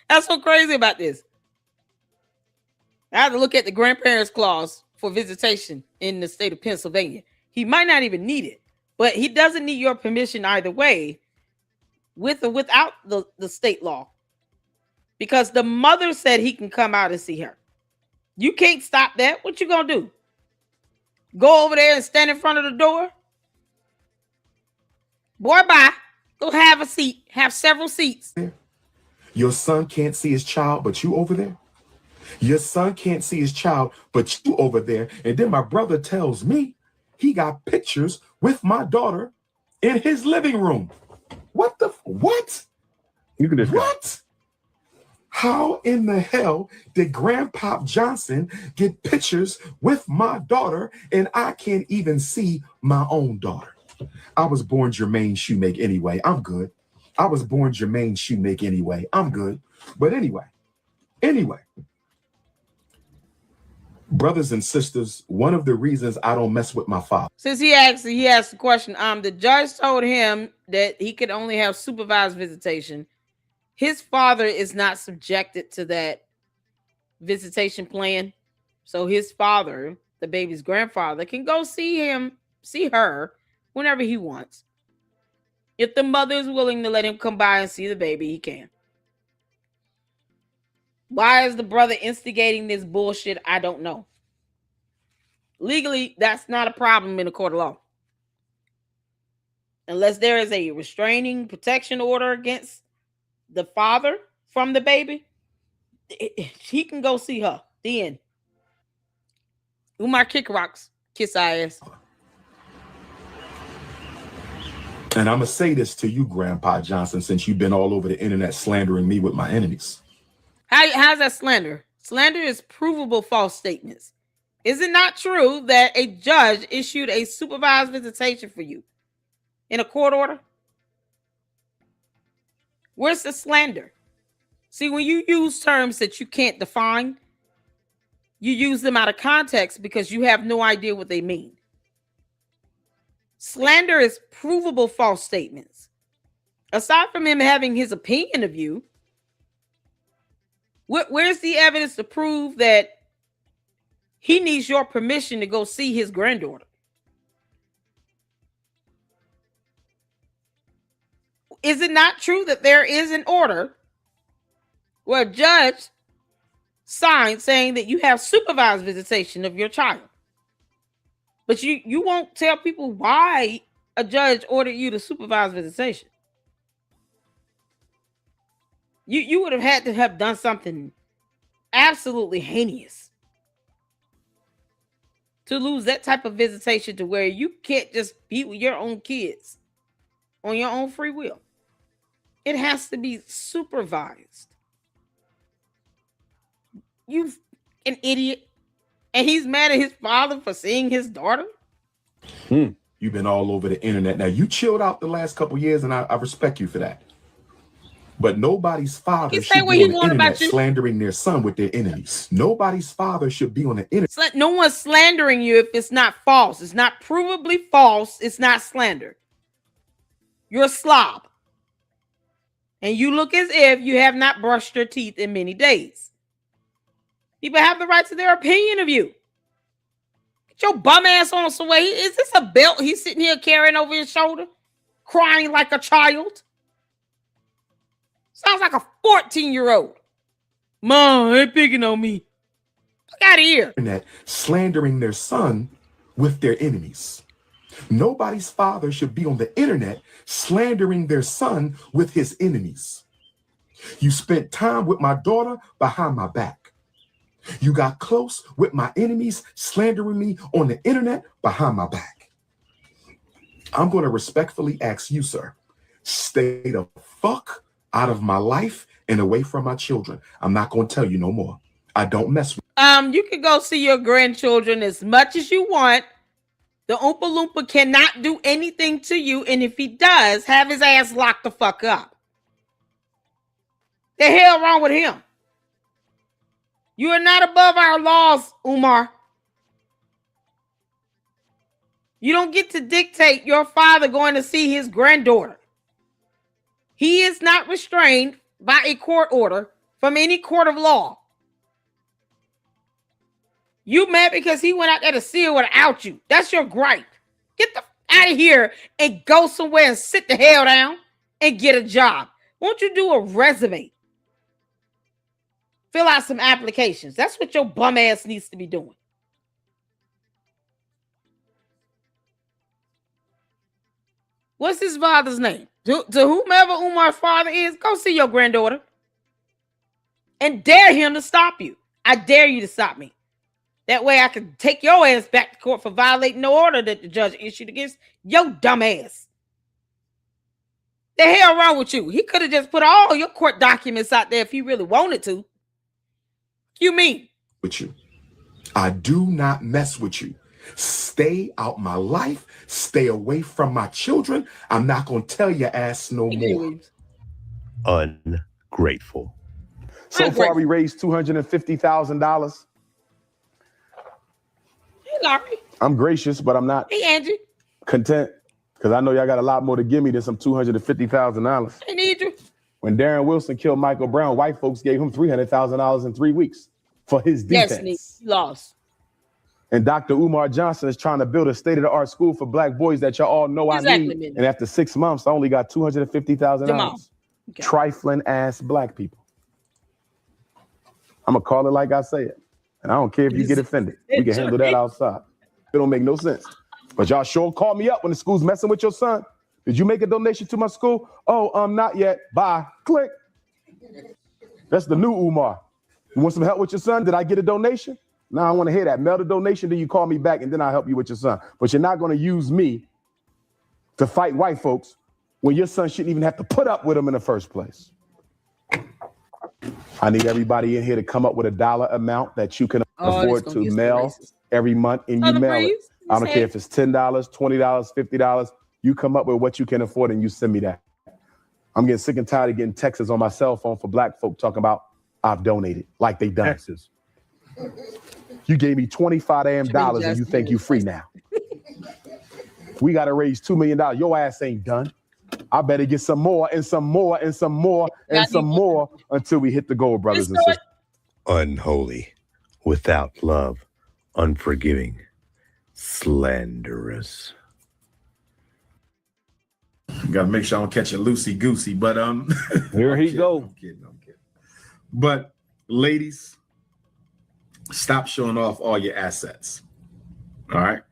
A: That's so crazy about this. I have to look at the grandparents clause for visitation in the state of Pennsylvania. He might not even need it, but he doesn't need your permission either way, with or without the state law, because the mother said he can come out and see her. You can't stop that. What you gonna do? Go over there and stand in front of the door? Boy, bye. Go have a seat. Have several seats.
G: Your son can't see his child, but you over there. Your son can't see his child, but you over there. And then my brother tells me he got pictures with my daughter in his living room. What the? What?
B: You can just
G: What? How in the hell did Grandpop Johnson get pictures with my daughter and I can't even see my own daughter? I was born Jermaine Shoemake anyway. I'm good. I was born Jermaine Shoemake anyway. I'm good. But anyway, brothers and sisters, one of the reasons I don't mess with my father.
A: Since he asked the question, the judge told him that he could only have supervised visitation. His father is not subjected to that visitation plan. So his father, the baby's grandfather, can go see her whenever he wants. If the mother is willing to let him come by and see the baby, he can. Why is the brother instigating this bullshit? I don't know. Legally, that's not a problem in a court of law. Unless there is a restraining protection order against the father from the baby, he can go see her. The end. Umar kick rocks, kiss ass.
G: And I'm going to say this to you, Grandpa Johnson, since you've been all over the internet slandering me with my enemies.
A: How's that slander? Slander is provable false statements. Is it not true that a judge issued a supervised visitation for you in a court order? Where's the slander? See, when you use terms that you can't define, you use them out of context because you have no idea what they mean. Slander is provable false statements. Aside from him having his opinion of you, where's the evidence to prove that he needs your permission to go see his granddaughter? is it not true that there is an order where a judge signed saying that you have supervised visitation of your child? But you won't tell people why a judge ordered you to supervise visitation. You would have had to have done something absolutely heinous to lose that type of visitation to where you can't just be with your own kids on your own free will. It has to be supervised. You an idiot. And he's mad at his father for seeing his daughter?
G: You've been all over the internet. Now, you chilled out the last couple years, and I respect you for that. But nobody's father should be on the internet slandering their son with their enemies. Nobody's father should be on the internet.
A: No one's slandering you if it's not false. It's not provably false. It's not slander. You're a slob. And you look as if you have not brushed your teeth in many days. People have the right to their opinion of you. Get your bum ass on somewhere. Is this a belt he's sitting here carrying over his shoulder? Crying like a child? Sounds like a 14-year-old. Mom, they're picking on me. Look out of here.
G: Internet slandering their son with their enemies. Nobody's father should be on the internet slandering their son with his enemies. You spent time with my daughter behind my back. You got close with my enemies slandering me on the internet behind my back. I'm going to respectfully ask you, sir, stay the fuck out of my life and away from my children. I'm not going to tell you no more. I don't mess with.
A: You can go see your grandchildren as much as you want. The Oompa Loompa cannot do anything to you, and if he does, have his ass locked the fuck up. The hell wrong with him? You are not above our laws, Umar. You don't get to dictate your father going to see his granddaughter. He is not restrained by a court order from any court of law. You mad because he went out there to see her without you. That's your gripe. Get the out of here and go somewhere and sit the hell down and get a job. Won't you do a resume? Fill out some applications. That's what your bum ass needs to be doing. What's his father's name? To whomever Umar's father is, go see your granddaughter. And dare him to stop you. I dare you to stop me. That way I can take your ass back to court for violating the order that the judge issued against your dumb ass. The hell wrong with you? He could have just put all your court documents out there if he really wanted to. You mean?
G: With you. I do not mess with you. Stay out my life. Stay away from my children. I'm not going to tell your ass no more.
F: Ungrateful.
G: So far, we raised $250,000.
A: Hey, Larry.
G: I'm gracious, but I'm not
A: Hey, Angie.
G: content because I know y'all got a lot more to give me than some $250,000.
A: Hey, Nidra.
G: When Darren Wilson killed Michael Brown, white folks gave him $300,000 in 3 weeks for his defense.
A: Yes, lost.
G: And Dr. Umar Johnson is trying to build a state-of-the-art school for black boys that y'all all know I need. And after 6 months, I only got $250,000. Okay. Trifling ass black people. I'm going to call it like I say it. And I don't care if you get offended. We can handle that outside. It don't make no sense. But y'all sure call me up when the school's messing with your son. Did you make a donation to my school? Oh, not yet. Bye. Click. That's the new Umar. You want some help with your son? Did I get a donation? No, I want to hear that. Mail the donation, then you call me back, and then I'll help you with your son. But you're not going to use me to fight white folks when your son shouldn't even have to put up with them in the first place. I need everybody in here to come up with a dollar amount that you can afford to mail every month, and you mail it. I don't care if it's $10, $20, $50. You come up with what you can afford, and you send me that. I'm getting sick and tired of getting texts on my cell phone for black folk talking about I've donated, like they done. Texas. You gave me $25 damn and you think you free now. We got to raise $2 million. Your ass ain't done. I better get some more and some more and some more and some more until we hit the goal, brothers and sisters.
F: Unholy, without love, unforgiving, slanderous.
G: Gotta make sure I don't catch a loosey goosey, but
C: Here he go.
G: I'm kidding. But ladies, stop showing off all your assets. All right.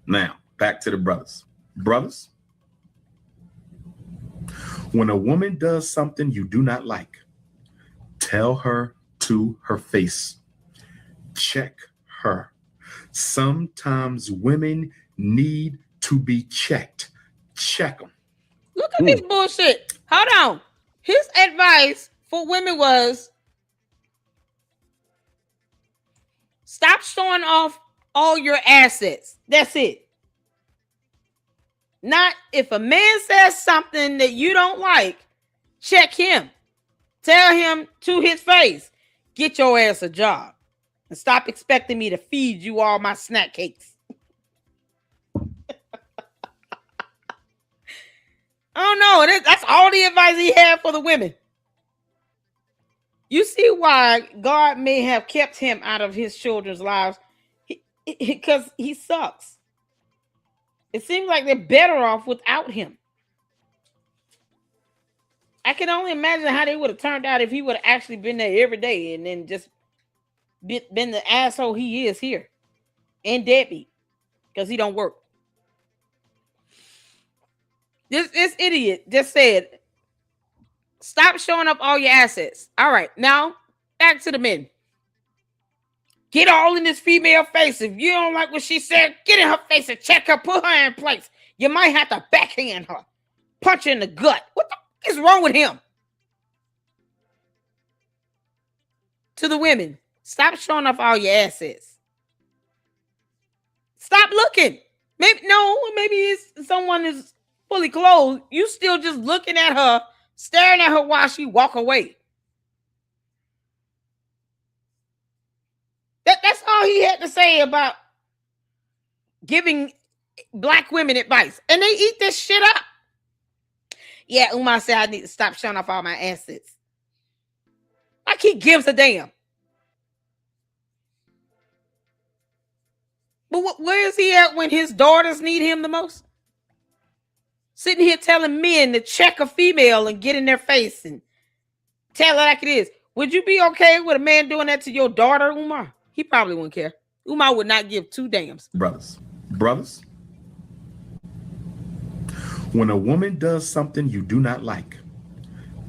G: Now back to the brothers. Brothers, when a woman does something you do not like, tell her to her face. Check her. Sometimes women need to be checked. Check them.
A: Look at this bullshit. Hold on. His advice for women was stop showing off all your assets. That's it. Not if a man says something that you don't like, check him. Tell him to his face, get your ass a job and stop expecting me to feed you all my snack cakes. I don't know. That's all the advice he had for the women. You see why God may have kept him out of his children's lives? Because he sucks. It seems like they're better off without him. I can only imagine how they would have turned out if he would have actually been there every day and then just been the asshole he is here. And deadbeat. Because he don't work. This idiot just said, stop showing up all your assets. All right, now back to the men. Get all in this female face. If you don't like what she said, get in her face and check her, put her in place. You might have to backhand her, punch her in the gut. What the fuck is wrong with him? To the women, stop showing off all your assets. Stop looking. Maybe it's someone is fully clothed. You still just looking at her, staring at her while she walk away. That's all he had to say about giving black women advice. And they eat this shit up. Yeah, Umar said I need to stop showing off all my assets. Like he gives a damn. But where is he at when his daughters need him the most? Sitting here telling men to check a female and get in their face and tell her like it is. Would you be okay with a man doing that to your daughter, Umar? He probably wouldn't care. Umar would not give two damns.
G: Brothers, when a woman does something you do not like,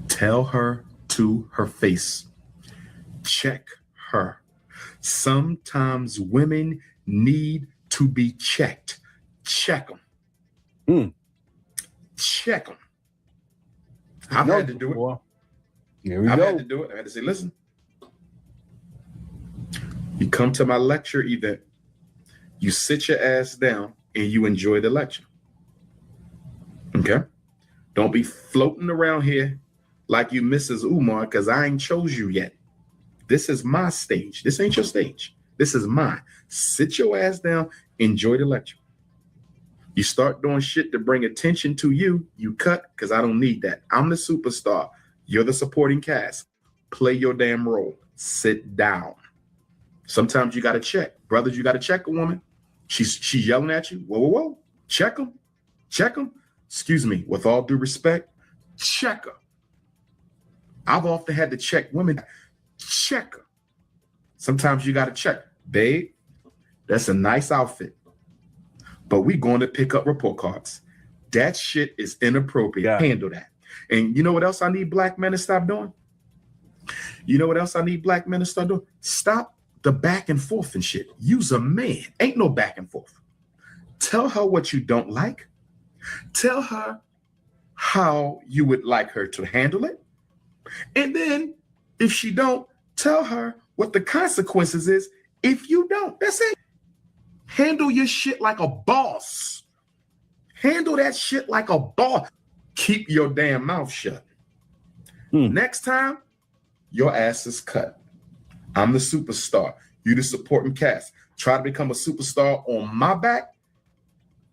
G: tell her to her face. Check her. Sometimes women need to be checked. Check them. Check them. I've had to do it.
C: Well, here we
G: I've
C: go.
G: had to do it. I had to say, listen, you come to my lecture event, you sit your ass down and you enjoy the lecture. Okay? Don't be floating around here like you Mrs. Umar, because I ain't chose you yet. This is my stage. This ain't your stage. This is mine. Sit your ass down, enjoy the lecture. You start doing shit to bring attention to you, you cut, because I don't need that. I'm the superstar. You're the supporting cast. Play your damn role. Sit down. Sometimes you got to check. Brothers, you got to check a woman. She's yelling at you. Whoa. Check them. Check them. Excuse me. With all due respect, check her. I've often had to check women. Check her. Sometimes you got to check. Babe, that's a nice outfit, but we going to pick up report cards. That shit is inappropriate.
C: Yeah.
G: Handle that. And you know what else I need black men to stop doing? You know what else I need black men to start doing? Stop the back and forth and shit. Use a man. Ain't no back and forth. Tell her what you don't like. Tell her how you would like her to handle it. And then if she don't, tell her what the consequences is if you don't. That's it. Handle your shit like a boss. Handle that shit like a boss. Keep your damn mouth shut. Next time, your ass is cut. I'm the superstar. You the supporting cast. Try to become a superstar on my back,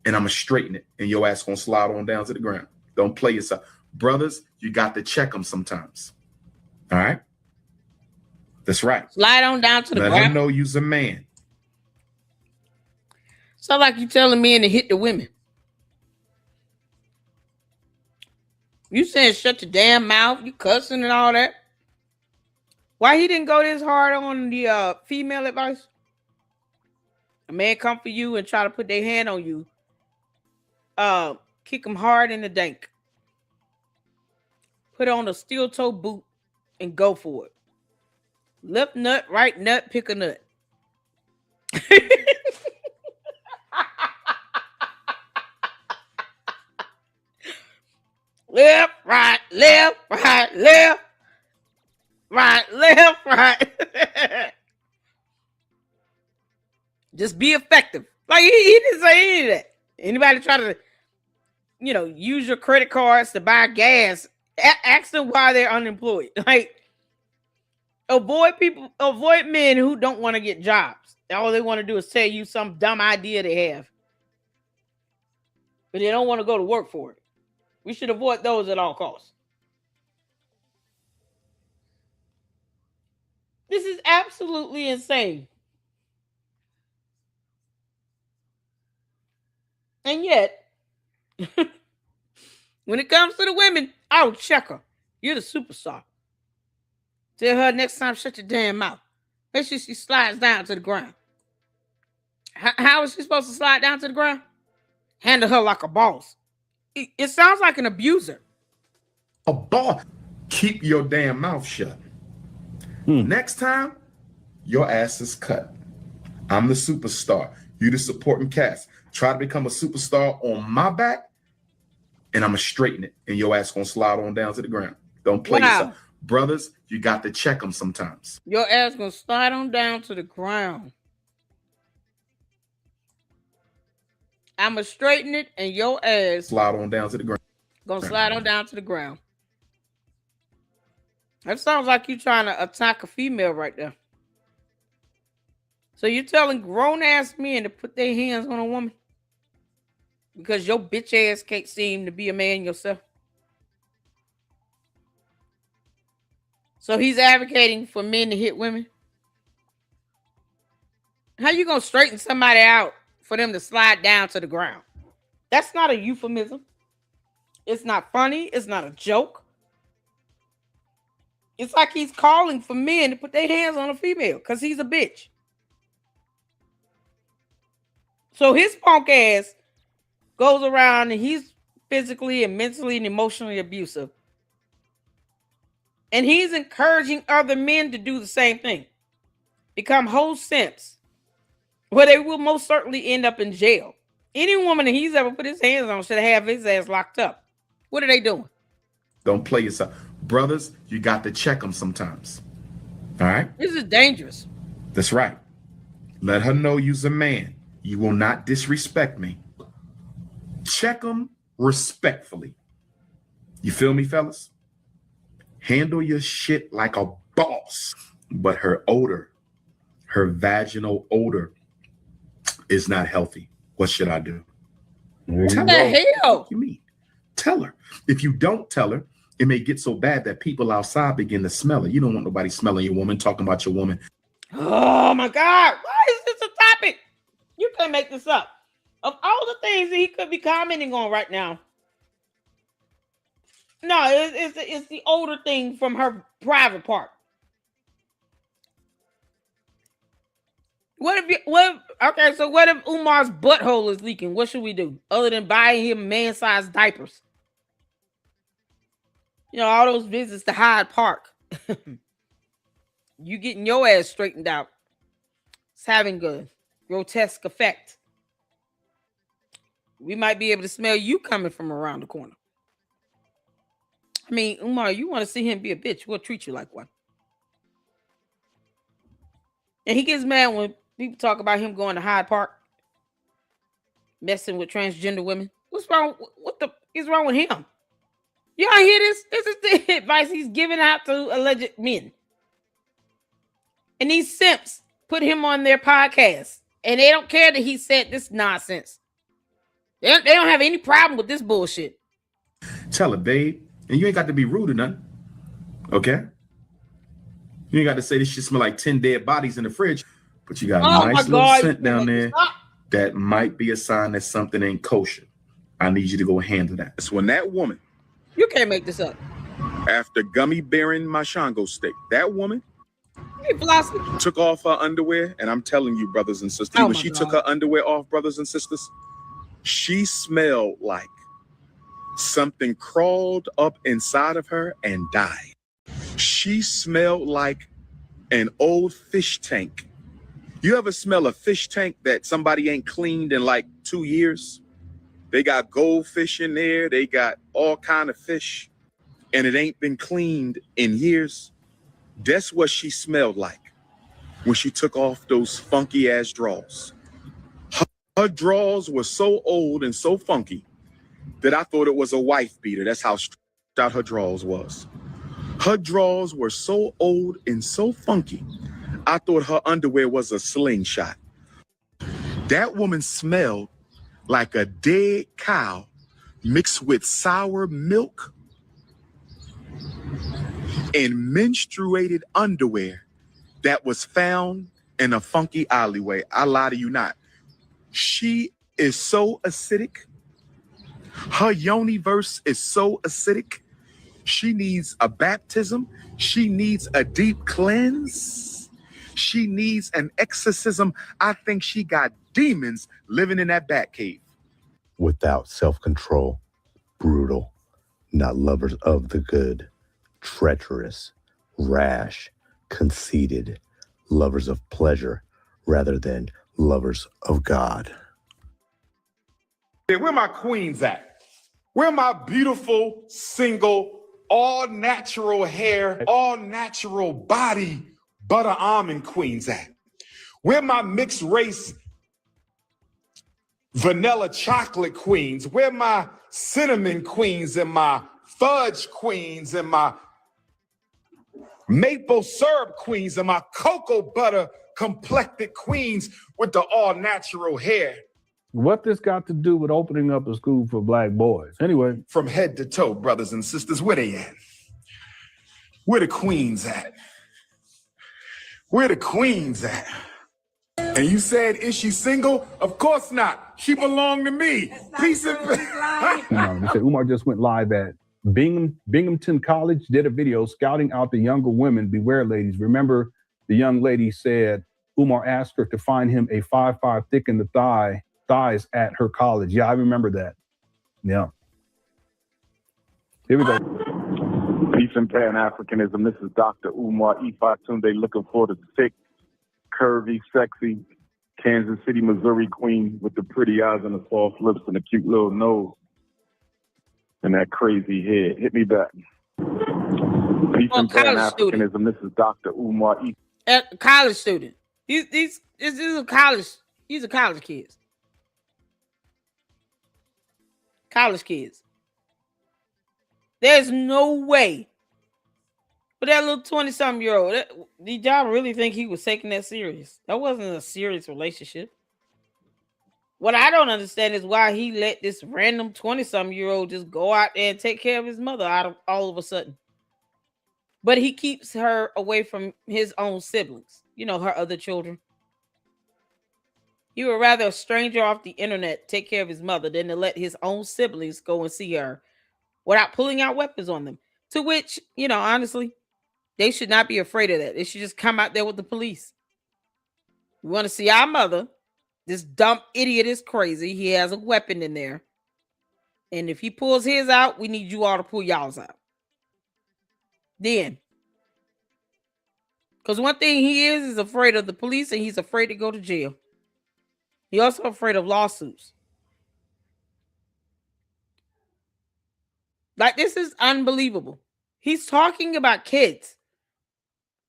G: and I'm going to straighten it, and your ass going to slide on down to the ground. Don't play yourself. Brothers, you got to check them sometimes. All right? That's right.
A: Slide on down to the
G: Let
A: ground.
G: him know you's a man.
A: So like you telling men to hit the women. You saying shut your damn mouth, you cussing and all that. Why he didn't go this hard on the female advice? A man come for you and try to put their hand on you. Kick them hard in the dank. Put on a steel toe boot and go for it. Left nut, right nut, pick a nut. Left, right, left, right, left, right, left, right. Just be effective. Like he didn't say any of that. Anybody try to, use your credit cards to buy gas, ask them why they're unemployed. Like, avoid men who don't want to get jobs. All they want to do is tell you some dumb idea they have, but they don't want to go to work for it. We should avoid those at all costs. This is absolutely insane. And yet, when it comes to the women, I'll check her. You're the superstar. Tell her next time, shut your damn mouth. Make sure she slides down to the ground. How is she supposed to slide down to the ground? Handle her like a boss. It sounds like an abuser.
G: A boss. Keep your damn mouth shut. Next time, your ass is cut. I'm the superstar. You the supporting cast. Try to become a superstar on my back, and I'm going to straighten it, and your ass going to slide on down to the ground. Don't play yourself. Brothers, you got to check them sometimes.
A: Your ass going to slide on down to the ground. I'm going to straighten it, and your ass
G: slide on down to the ground.
A: Going to slide on down to the ground. That sounds like you trying to attack a female right there. So you're telling grown-ass men to put their hands on a woman? Because your bitch ass can't seem to be a man yourself? So he's advocating for men to hit women? How you going to straighten somebody out for them to slide down to the ground? That's not a euphemism. It's not funny. It's not a joke. It's like he's calling for men to put their hands on a female because he's a bitch. So his punk ass goes around and he's physically and mentally and emotionally abusive. And he's encouraging other men to do the same thing. Become whole simps. Where they will most certainly end up in jail. Any woman that he's ever put his hands on should have his ass locked up. What are they doing?
G: Don't play yourself. Brothers, you got to check them sometimes. All right?
A: This is dangerous.
G: That's right. Let her know you's a man. You will not disrespect me. Check them respectfully. You feel me, fellas? Handle your shit like a boss. But her odor, her vaginal odor is not healthy. What should I do?
A: What the hell?
G: What you mean? Tell her. If you don't tell her, it may get so bad that people outside begin to smell it. You don't want nobody smelling your woman, talking about your woman.
A: Oh my God. Why is this a topic? You can't make this up. Of all the things that he could be commenting on right now. No, it's the older thing from her private part. What if Umar's butthole is leaking? What should we do? Other than buying him man-sized diapers? All those visits to Hyde Park. You getting your ass straightened out. It's having a grotesque effect. We might be able to smell you coming from around the corner. I mean, Umar, you want to see him be a bitch, we'll treat you like one. And he gets mad when people talk about him going to Hyde Park, messing with transgender women. What's wrong? What the is wrong with him? Y'all hear this? This is the advice he's giving out to alleged men. And these simps put him on their podcast. And they don't care that he said this nonsense. They don't have any problem with this bullshit.
G: Tell her, babe. And you ain't got to be rude or nothing. Okay? You ain't got to say this shit smell like 10 dead bodies in the fridge. But you got a nice little scent down there that might be a sign that something ain't kosher. I need you to go handle that. It's when that woman
A: You can't make this up.
G: After gummy bearing my Shango stick, that woman
A: Hey, philosophy.
G: took off her underwear, and I'm telling you, brothers and sisters,
A: Oh
G: when
A: my
G: she
A: God.
G: took her underwear off, brothers and sisters, she smelled like something crawled up inside of her and died. She smelled like an old fish tank. You ever smell a fish tank that somebody ain't cleaned in like 2 years? They got goldfish in there, they got all kind of fish, and it ain't been cleaned in years. That's what she smelled like when she took off those funky ass drawers. Her drawers were so old and so funky that I thought it was a wife beater. That's how stretched out her drawers was. Her drawers were so old and so funky, I thought her underwear was a slingshot. That woman smelled like a dead cow mixed with sour milk and menstruated underwear that was found in a funky alleyway. I lie to you not. She is so acidic. Her universe is so acidic. She needs a baptism. She needs a deep cleanse. She needs an exorcism. I think she got demons living in that bat cave.
F: Without self-control, brutal, not lovers of the good, treacherous, rash, conceited, lovers of pleasure rather than lovers of God.
G: Where my queens at? Where my beautiful, single, all natural hair, all natural body, butter almond queens at? Where my mixed race, vanilla chocolate queens? Where my cinnamon queens and my fudge queens and my maple syrup queens and my cocoa butter complected queens with the all natural hair?
H: What this got to do with opening up a school for black boys? Anyway.
G: From head to toe, brothers and sisters, where they at? Where the queens at? Where the queens at? And you said, is she single? Of course not. She belonged to me. Peace and
H: They said Umar just went live at Binghamton College, did a video scouting out the younger women. Beware, ladies. Remember, the young lady said Umar asked her to find him a 5'5" thick in the thighs at her college. Yeah, I remember that. Yeah. Here we go.
I: Peace and Pan-Africanism. This is Dr. Umar Ifatunde, looking for the thick, curvy, sexy Kansas City, Missouri queen with the pretty eyes and the soft lips and the cute little nose and that crazy head. Hit me back. Peace and Pan-Africanism. This is Dr. Umar
A: College student. These are college. These are college kids. College kids. There's no way. But that little 20-something-year-old, did y'all really think he was taking that serious? That wasn't a serious relationship. What I don't understand is why he let this random 20-something-year-old just go out there and take care of his mother all of a sudden. But he keeps her away from his own siblings, her other children. He would rather a stranger off the internet take care of his mother than to let his own siblings go and see her without pulling out weapons on them. To which, honestly, they should not be afraid of that. They should just come out there with the police. We want to see our mother. This dumb idiot is crazy. He has a weapon in there. And if he pulls his out, we need you all to pull y'all's out. Then. Because one thing he is afraid of the police, and he's afraid to go to jail. He's also afraid of lawsuits. Like, this is unbelievable. He's talking about kids.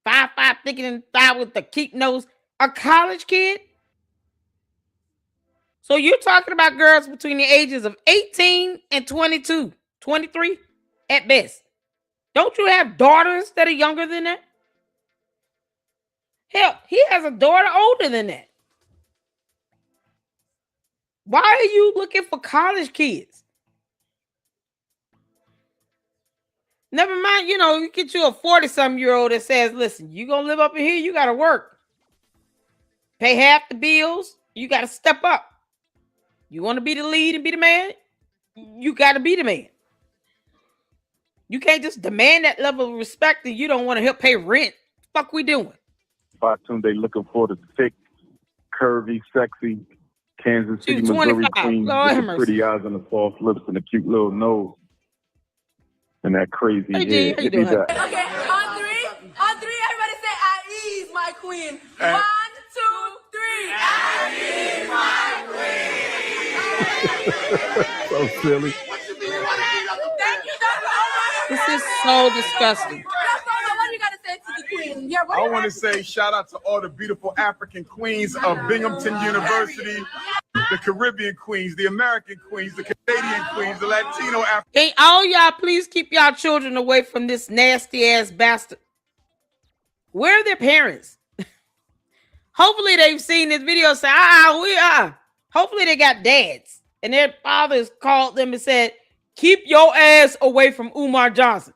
A: 5'5" thick in the thigh with the keep nose. A college kid? So you're talking about girls between the ages of 18 and 22, 23 at best. Don't you have daughters that are younger than that? Hell, he has a daughter older than that. Why are you looking for college kids? Never mind, you get you a 40-something-year-old that says, listen, you going to live up in here, you got to work. Pay half the bills, you got to step up. You want to be the lead and be the man? You got to be the man. You can't just demand that level of respect and you don't want to help pay rent. Fuck we doing?
I: Fatunde looking for the thick, curvy, sexy Kansas
A: She
I: City,
A: was
I: Missouri
A: 25.
I: queen
A: Lord
I: with
A: have
I: the
A: mercy.
I: pretty eyes and the soft lips and the cute little nose and that crazy
A: Hey, G,
I: hair.
A: how you doing, honey?
J: Okay, on three, everybody say, at ease, my queen. 1, 2, 3. At ease, my queen.
H: So silly.
J: Thank you, Dr. Omar.
A: This is so disgusting.
J: Dr. Omar, what do you got to say to the queen? Yeah, what do
G: I
J: you
G: want to
J: have
G: say shout out to all the beautiful African queens of Binghamton University, the Caribbean queens, the American queens, the Canadian queens, the Latino African.
A: Can all y'all please keep y'all children away from this nasty ass bastard? Where are their parents? Hopefully they've seen this video and say, we are. Hopefully they got dads and their fathers called them and said, keep your ass away from Umar Johnson.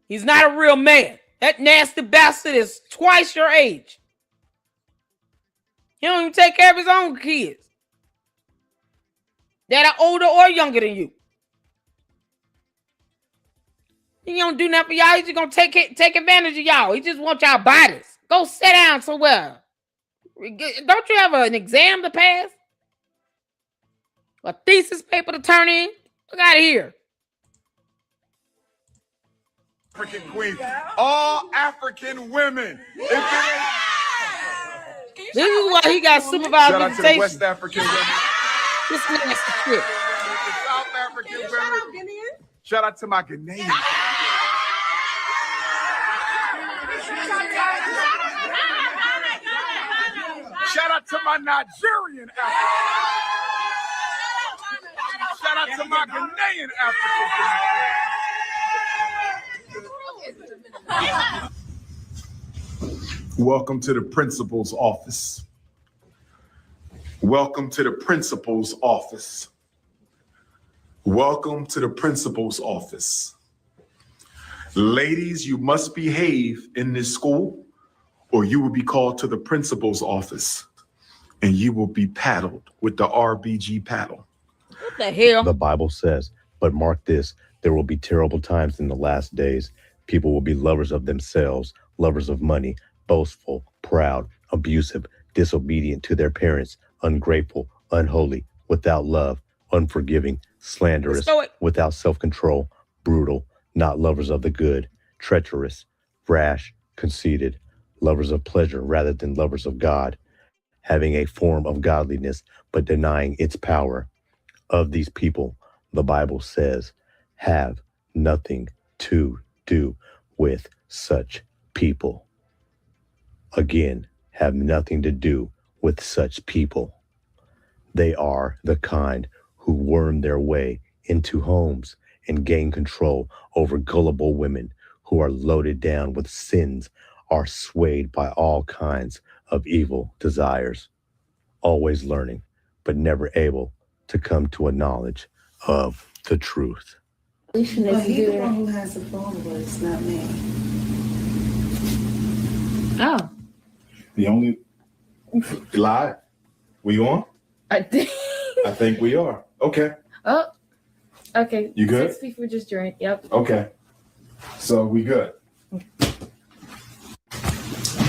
A: He's not a real man. That nasty bastard is twice your age. He don't even take care of his own kids that are older or younger than you. He don't do nothing for y'all. He's just gonna take advantage of y'all. He just wants y'all bodies. Go sit down somewhere. Don't you have an exam to pass? A thesis paper to turn in? Look out of here.
G: African queens, all African women. If it ain't,
A: This is why he got supervised
G: shout out to the
A: visitation.
G: West African women,
A: This nasty shit.
G: the South African women. Shout out to my Ghanaian. Shout out to my Nigerian African. Shout out to my Ghanaian African. Welcome to the principal's office. Welcome to the principal's office. Welcome to the principal's office. Ladies, you must behave in this school or you will be called to the principal's office and you will be paddled with the RBG paddle.
A: What the hell?
F: The Bible says, but mark this, there will be terrible times in the last days. People will be lovers of themselves, lovers of money, boastful, proud, abusive, disobedient to their parents, ungrateful, unholy, without love, unforgiving, slanderous, without self-control, brutal, not lovers of the good, treacherous, rash, conceited, lovers of pleasure rather than lovers of God, having a form of godliness but denying its power. Of these people, the Bible says, have nothing to do with such people. Again, have nothing to do with such people. They are the kind who worm their way into homes and gain control over gullible women who are loaded down with sins, are swayed by all kinds of evil desires, always learning, but never able to come to a knowledge of the truth.
K: But he's the one who has the phone voice, not me.
L: Oh.
G: The only live? We on?
L: I
G: think we are. Okay.
L: Oh. Okay.
G: You good?
L: 6 people just joined. Yep.
G: Okay. So we good.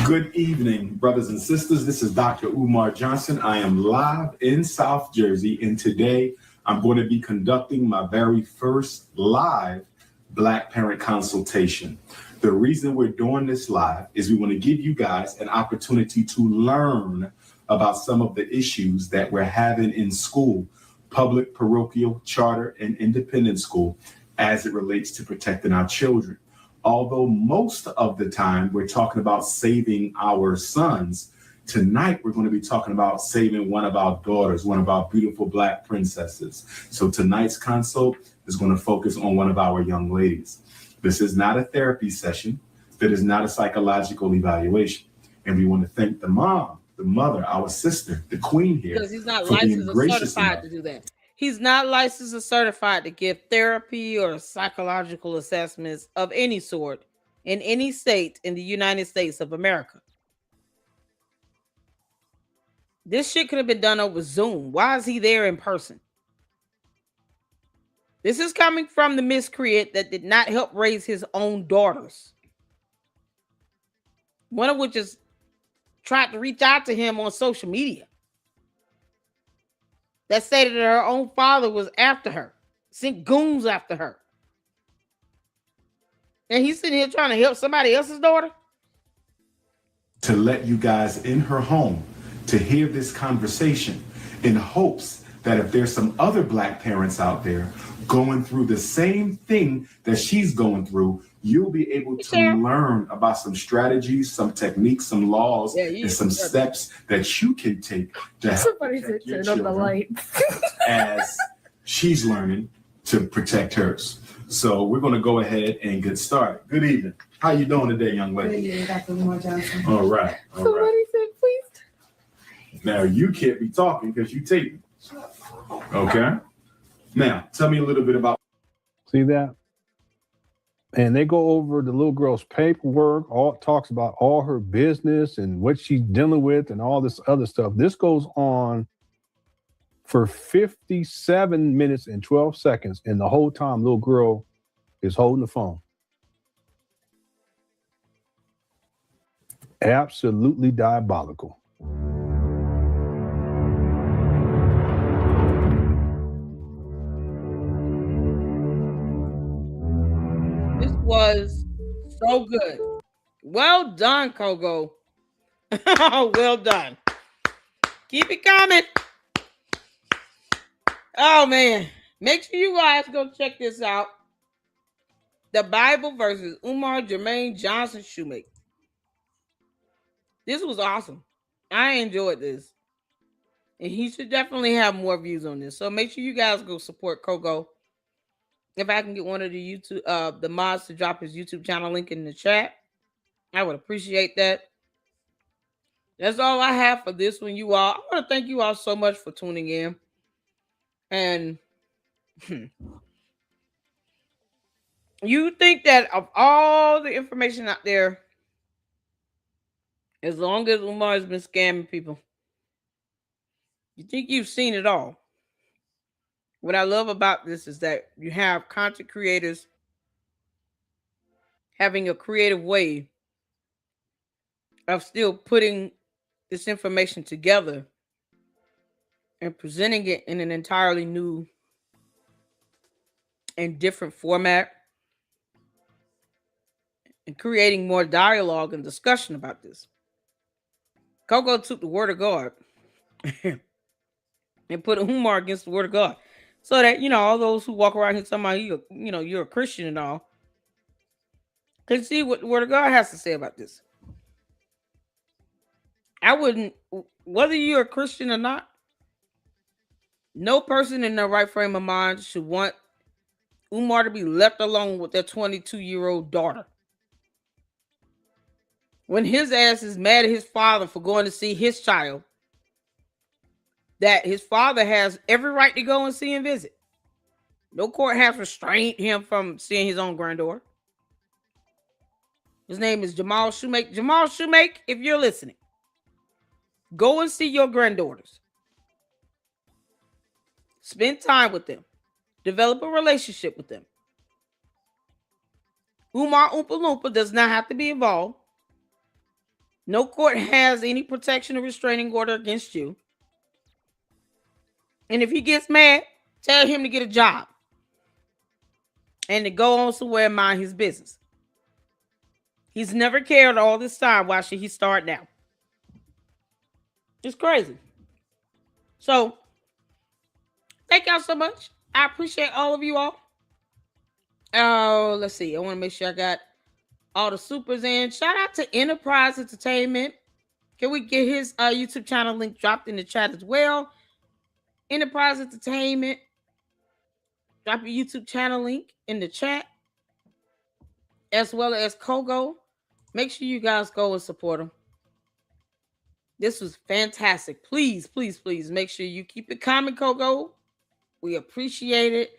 G: Good evening, brothers and sisters. This is Dr. Umar Johnson. I am live in South Jersey, and today I'm going to be conducting my very first live Black parent consultation. The reason we're doing this live is we want to give you guys an opportunity to learn about some of the issues that we're having in school, public, parochial, charter, and independent school, as it relates to protecting our children. Although most of the time we're talking about saving our sons, tonight we're going to be talking about saving one of our daughters, one of our beautiful Black princesses. So tonight's consult is going to focus on one of our young ladies. This is not a therapy session. That is not a psychological evaluation. And we want to thank the mom, the mother, our sister, the queen here.
A: Because he's not licensed or certified to do that. He's not licensed or certified to give therapy or psychological assessments of any sort in any state in the United States of America. This shit could have been done over Zoom. Why is he there in person? This is coming from the miscreant that did not help raise his own daughters. One of which is tried to reach out to him on social media. That stated that her own father was after her, sent goons after her. And he's sitting here trying to help somebody else's daughter?
G: To let you guys in her home to hear this conversation in hopes that if there's some other Black parents out there going through the same thing that she's going through, you'll be able to learn about some strategies, some techniques, some laws, and some steps that you can take to help
L: Somebody said
G: protect your
L: turn on the
G: children
L: light.
G: as she's learning to protect hers. So we're going to go ahead and get started. Good evening. How you doing today, young lady?
K: Yeah, Dr. Umar Johnson.
G: All right. All right.
L: Somebody said, please.
G: Now you can't be talking because you taping. Okay. Now tell me a little bit about.
H: See that? And they go over the little girl's paperwork, all talks about all her business and what she's dealing with and all this other stuff. This goes on for 57 minutes and 12 seconds. And the whole time, little girl is holding the phone. Absolutely diabolical.
A: This was so good. Well done, Kogo. Well done. Keep it coming. Oh, man. Make sure you guys go check this out. The Bible versus Umar Jermaine Johnson Shoemaker. This was awesome. I enjoyed this. And he should definitely have more views on this. So make sure you guys go support Kogo. If I can get one of the the mods to drop his YouTube channel link in the chat, I would appreciate that. That's all I have for this one, you all. I want to thank you all so much for tuning in. And you think that of all the information out there, as long as Umar has been scamming people, you think you've seen it all. What I love about this is that you have content creators having a creative way of still putting this information together and presenting it in an entirely new and different format and creating more dialogue and discussion about this. Coco took the word of God and put Umar against the word of God. So that, all those who walk around here talking about you're a Christian and all can see what the word of God has to say about this. I wouldn't, whether you're a Christian or not, no person in their right frame of mind should want Umar to be left alone with their 22-year-old daughter. When his ass is mad at his father for going to see his child, that his father has every right to go and see and visit. No court has restrained him from seeing his own granddaughter. His name is Jamal Shoemaker. Jamal Shoemaker, if you're listening, go and see your granddaughters. Spend time with them. Develop a relationship with them. Umar Oompa Loompa does not have to be involved. No court has any protection or restraining order against you. And if he gets mad, tell him to get a job and to go on somewhere and mind his business. He's never cared all this time. Why should he start now? It's crazy. So, thank y'all so much. I appreciate all of you all. Oh, let's see. I want to make sure I got all the supers in. Shout out to Enterprise Entertainment. Can we get his YouTube channel link dropped in the chat as well? Enterprise Entertainment. Drop your YouTube channel link in the chat. As well as Kogo. Make sure you guys go and support them. This was fantastic. Please, please, please make sure you keep it coming, Kogo. We appreciate it.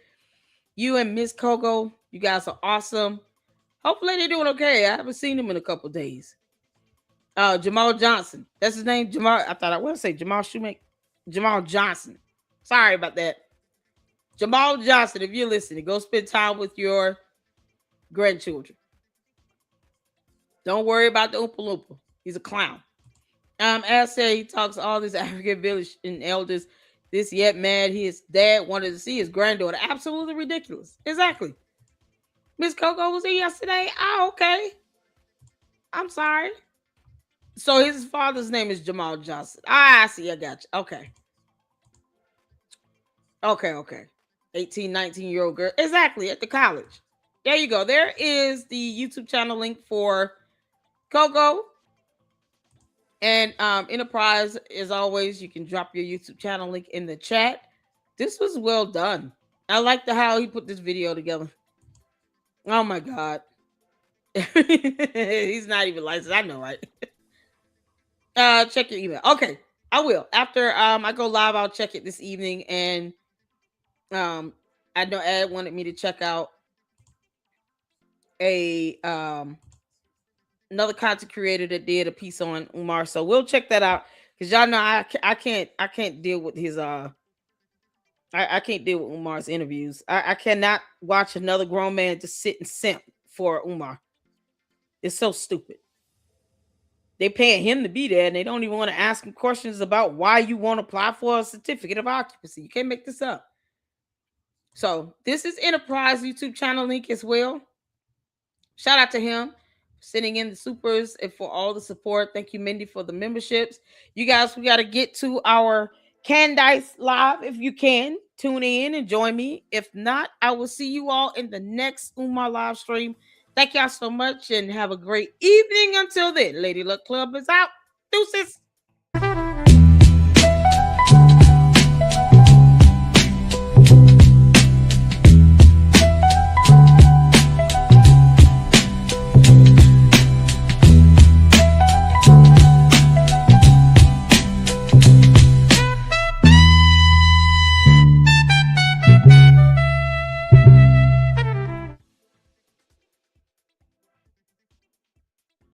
A: You and Miss Kogo, you guys are awesome. Hopefully they're doing okay. I haven't seen them in a couple days. Jamal Johnson. That's his name, Jamal. I thought I was to say Jamal Shoemaker. Jamal Johnson. Sorry about that. Jamal Johnson, if you're listening, go spend time with your grandchildren. Don't worry about the Oompa Loompa. He's a clown. As said, he talks all this African village and elders. This yet mad. His dad wanted to see his granddaughter. Absolutely ridiculous. Exactly. Miss Coco was here yesterday. Oh, okay. I'm sorry. So his father's name is Jamal Johnson. I see. I got you. Okay. Okay. 18, 19-year-old girl. Exactly. At the college. There you go. There is the YouTube channel link for Coco. And Enterprise, as always, you can drop your YouTube channel link in the chat. This was well done. I like how he put this video together. Oh my God. He's not even licensed. I know, right? Check your email. Okay, I will. After I go live, I'll check it this evening. And I know Ed wanted me to check out a another content creator that did a piece on Umar. So we'll check that out. Because y'all know I can't deal with his I can't deal with Umar's interviews. I cannot watch another grown man just sit and simp for Umar. It's so stupid. They paying him to be there, and they don't even want to ask him questions about why you want to apply for a certificate of occupancy. You can't make this up. So this is Enterprise YouTube channel link as well. Shout out to him sending in the supers and for all the support. Thank you, Mindy, for the memberships. You guys, we got to get to our Candice live. If you can, tune in and join me. If not, I will see you all in the next Umar live stream. Thank y'all so much and have a great evening. Until then, Lady Luck Club is out. Deuces.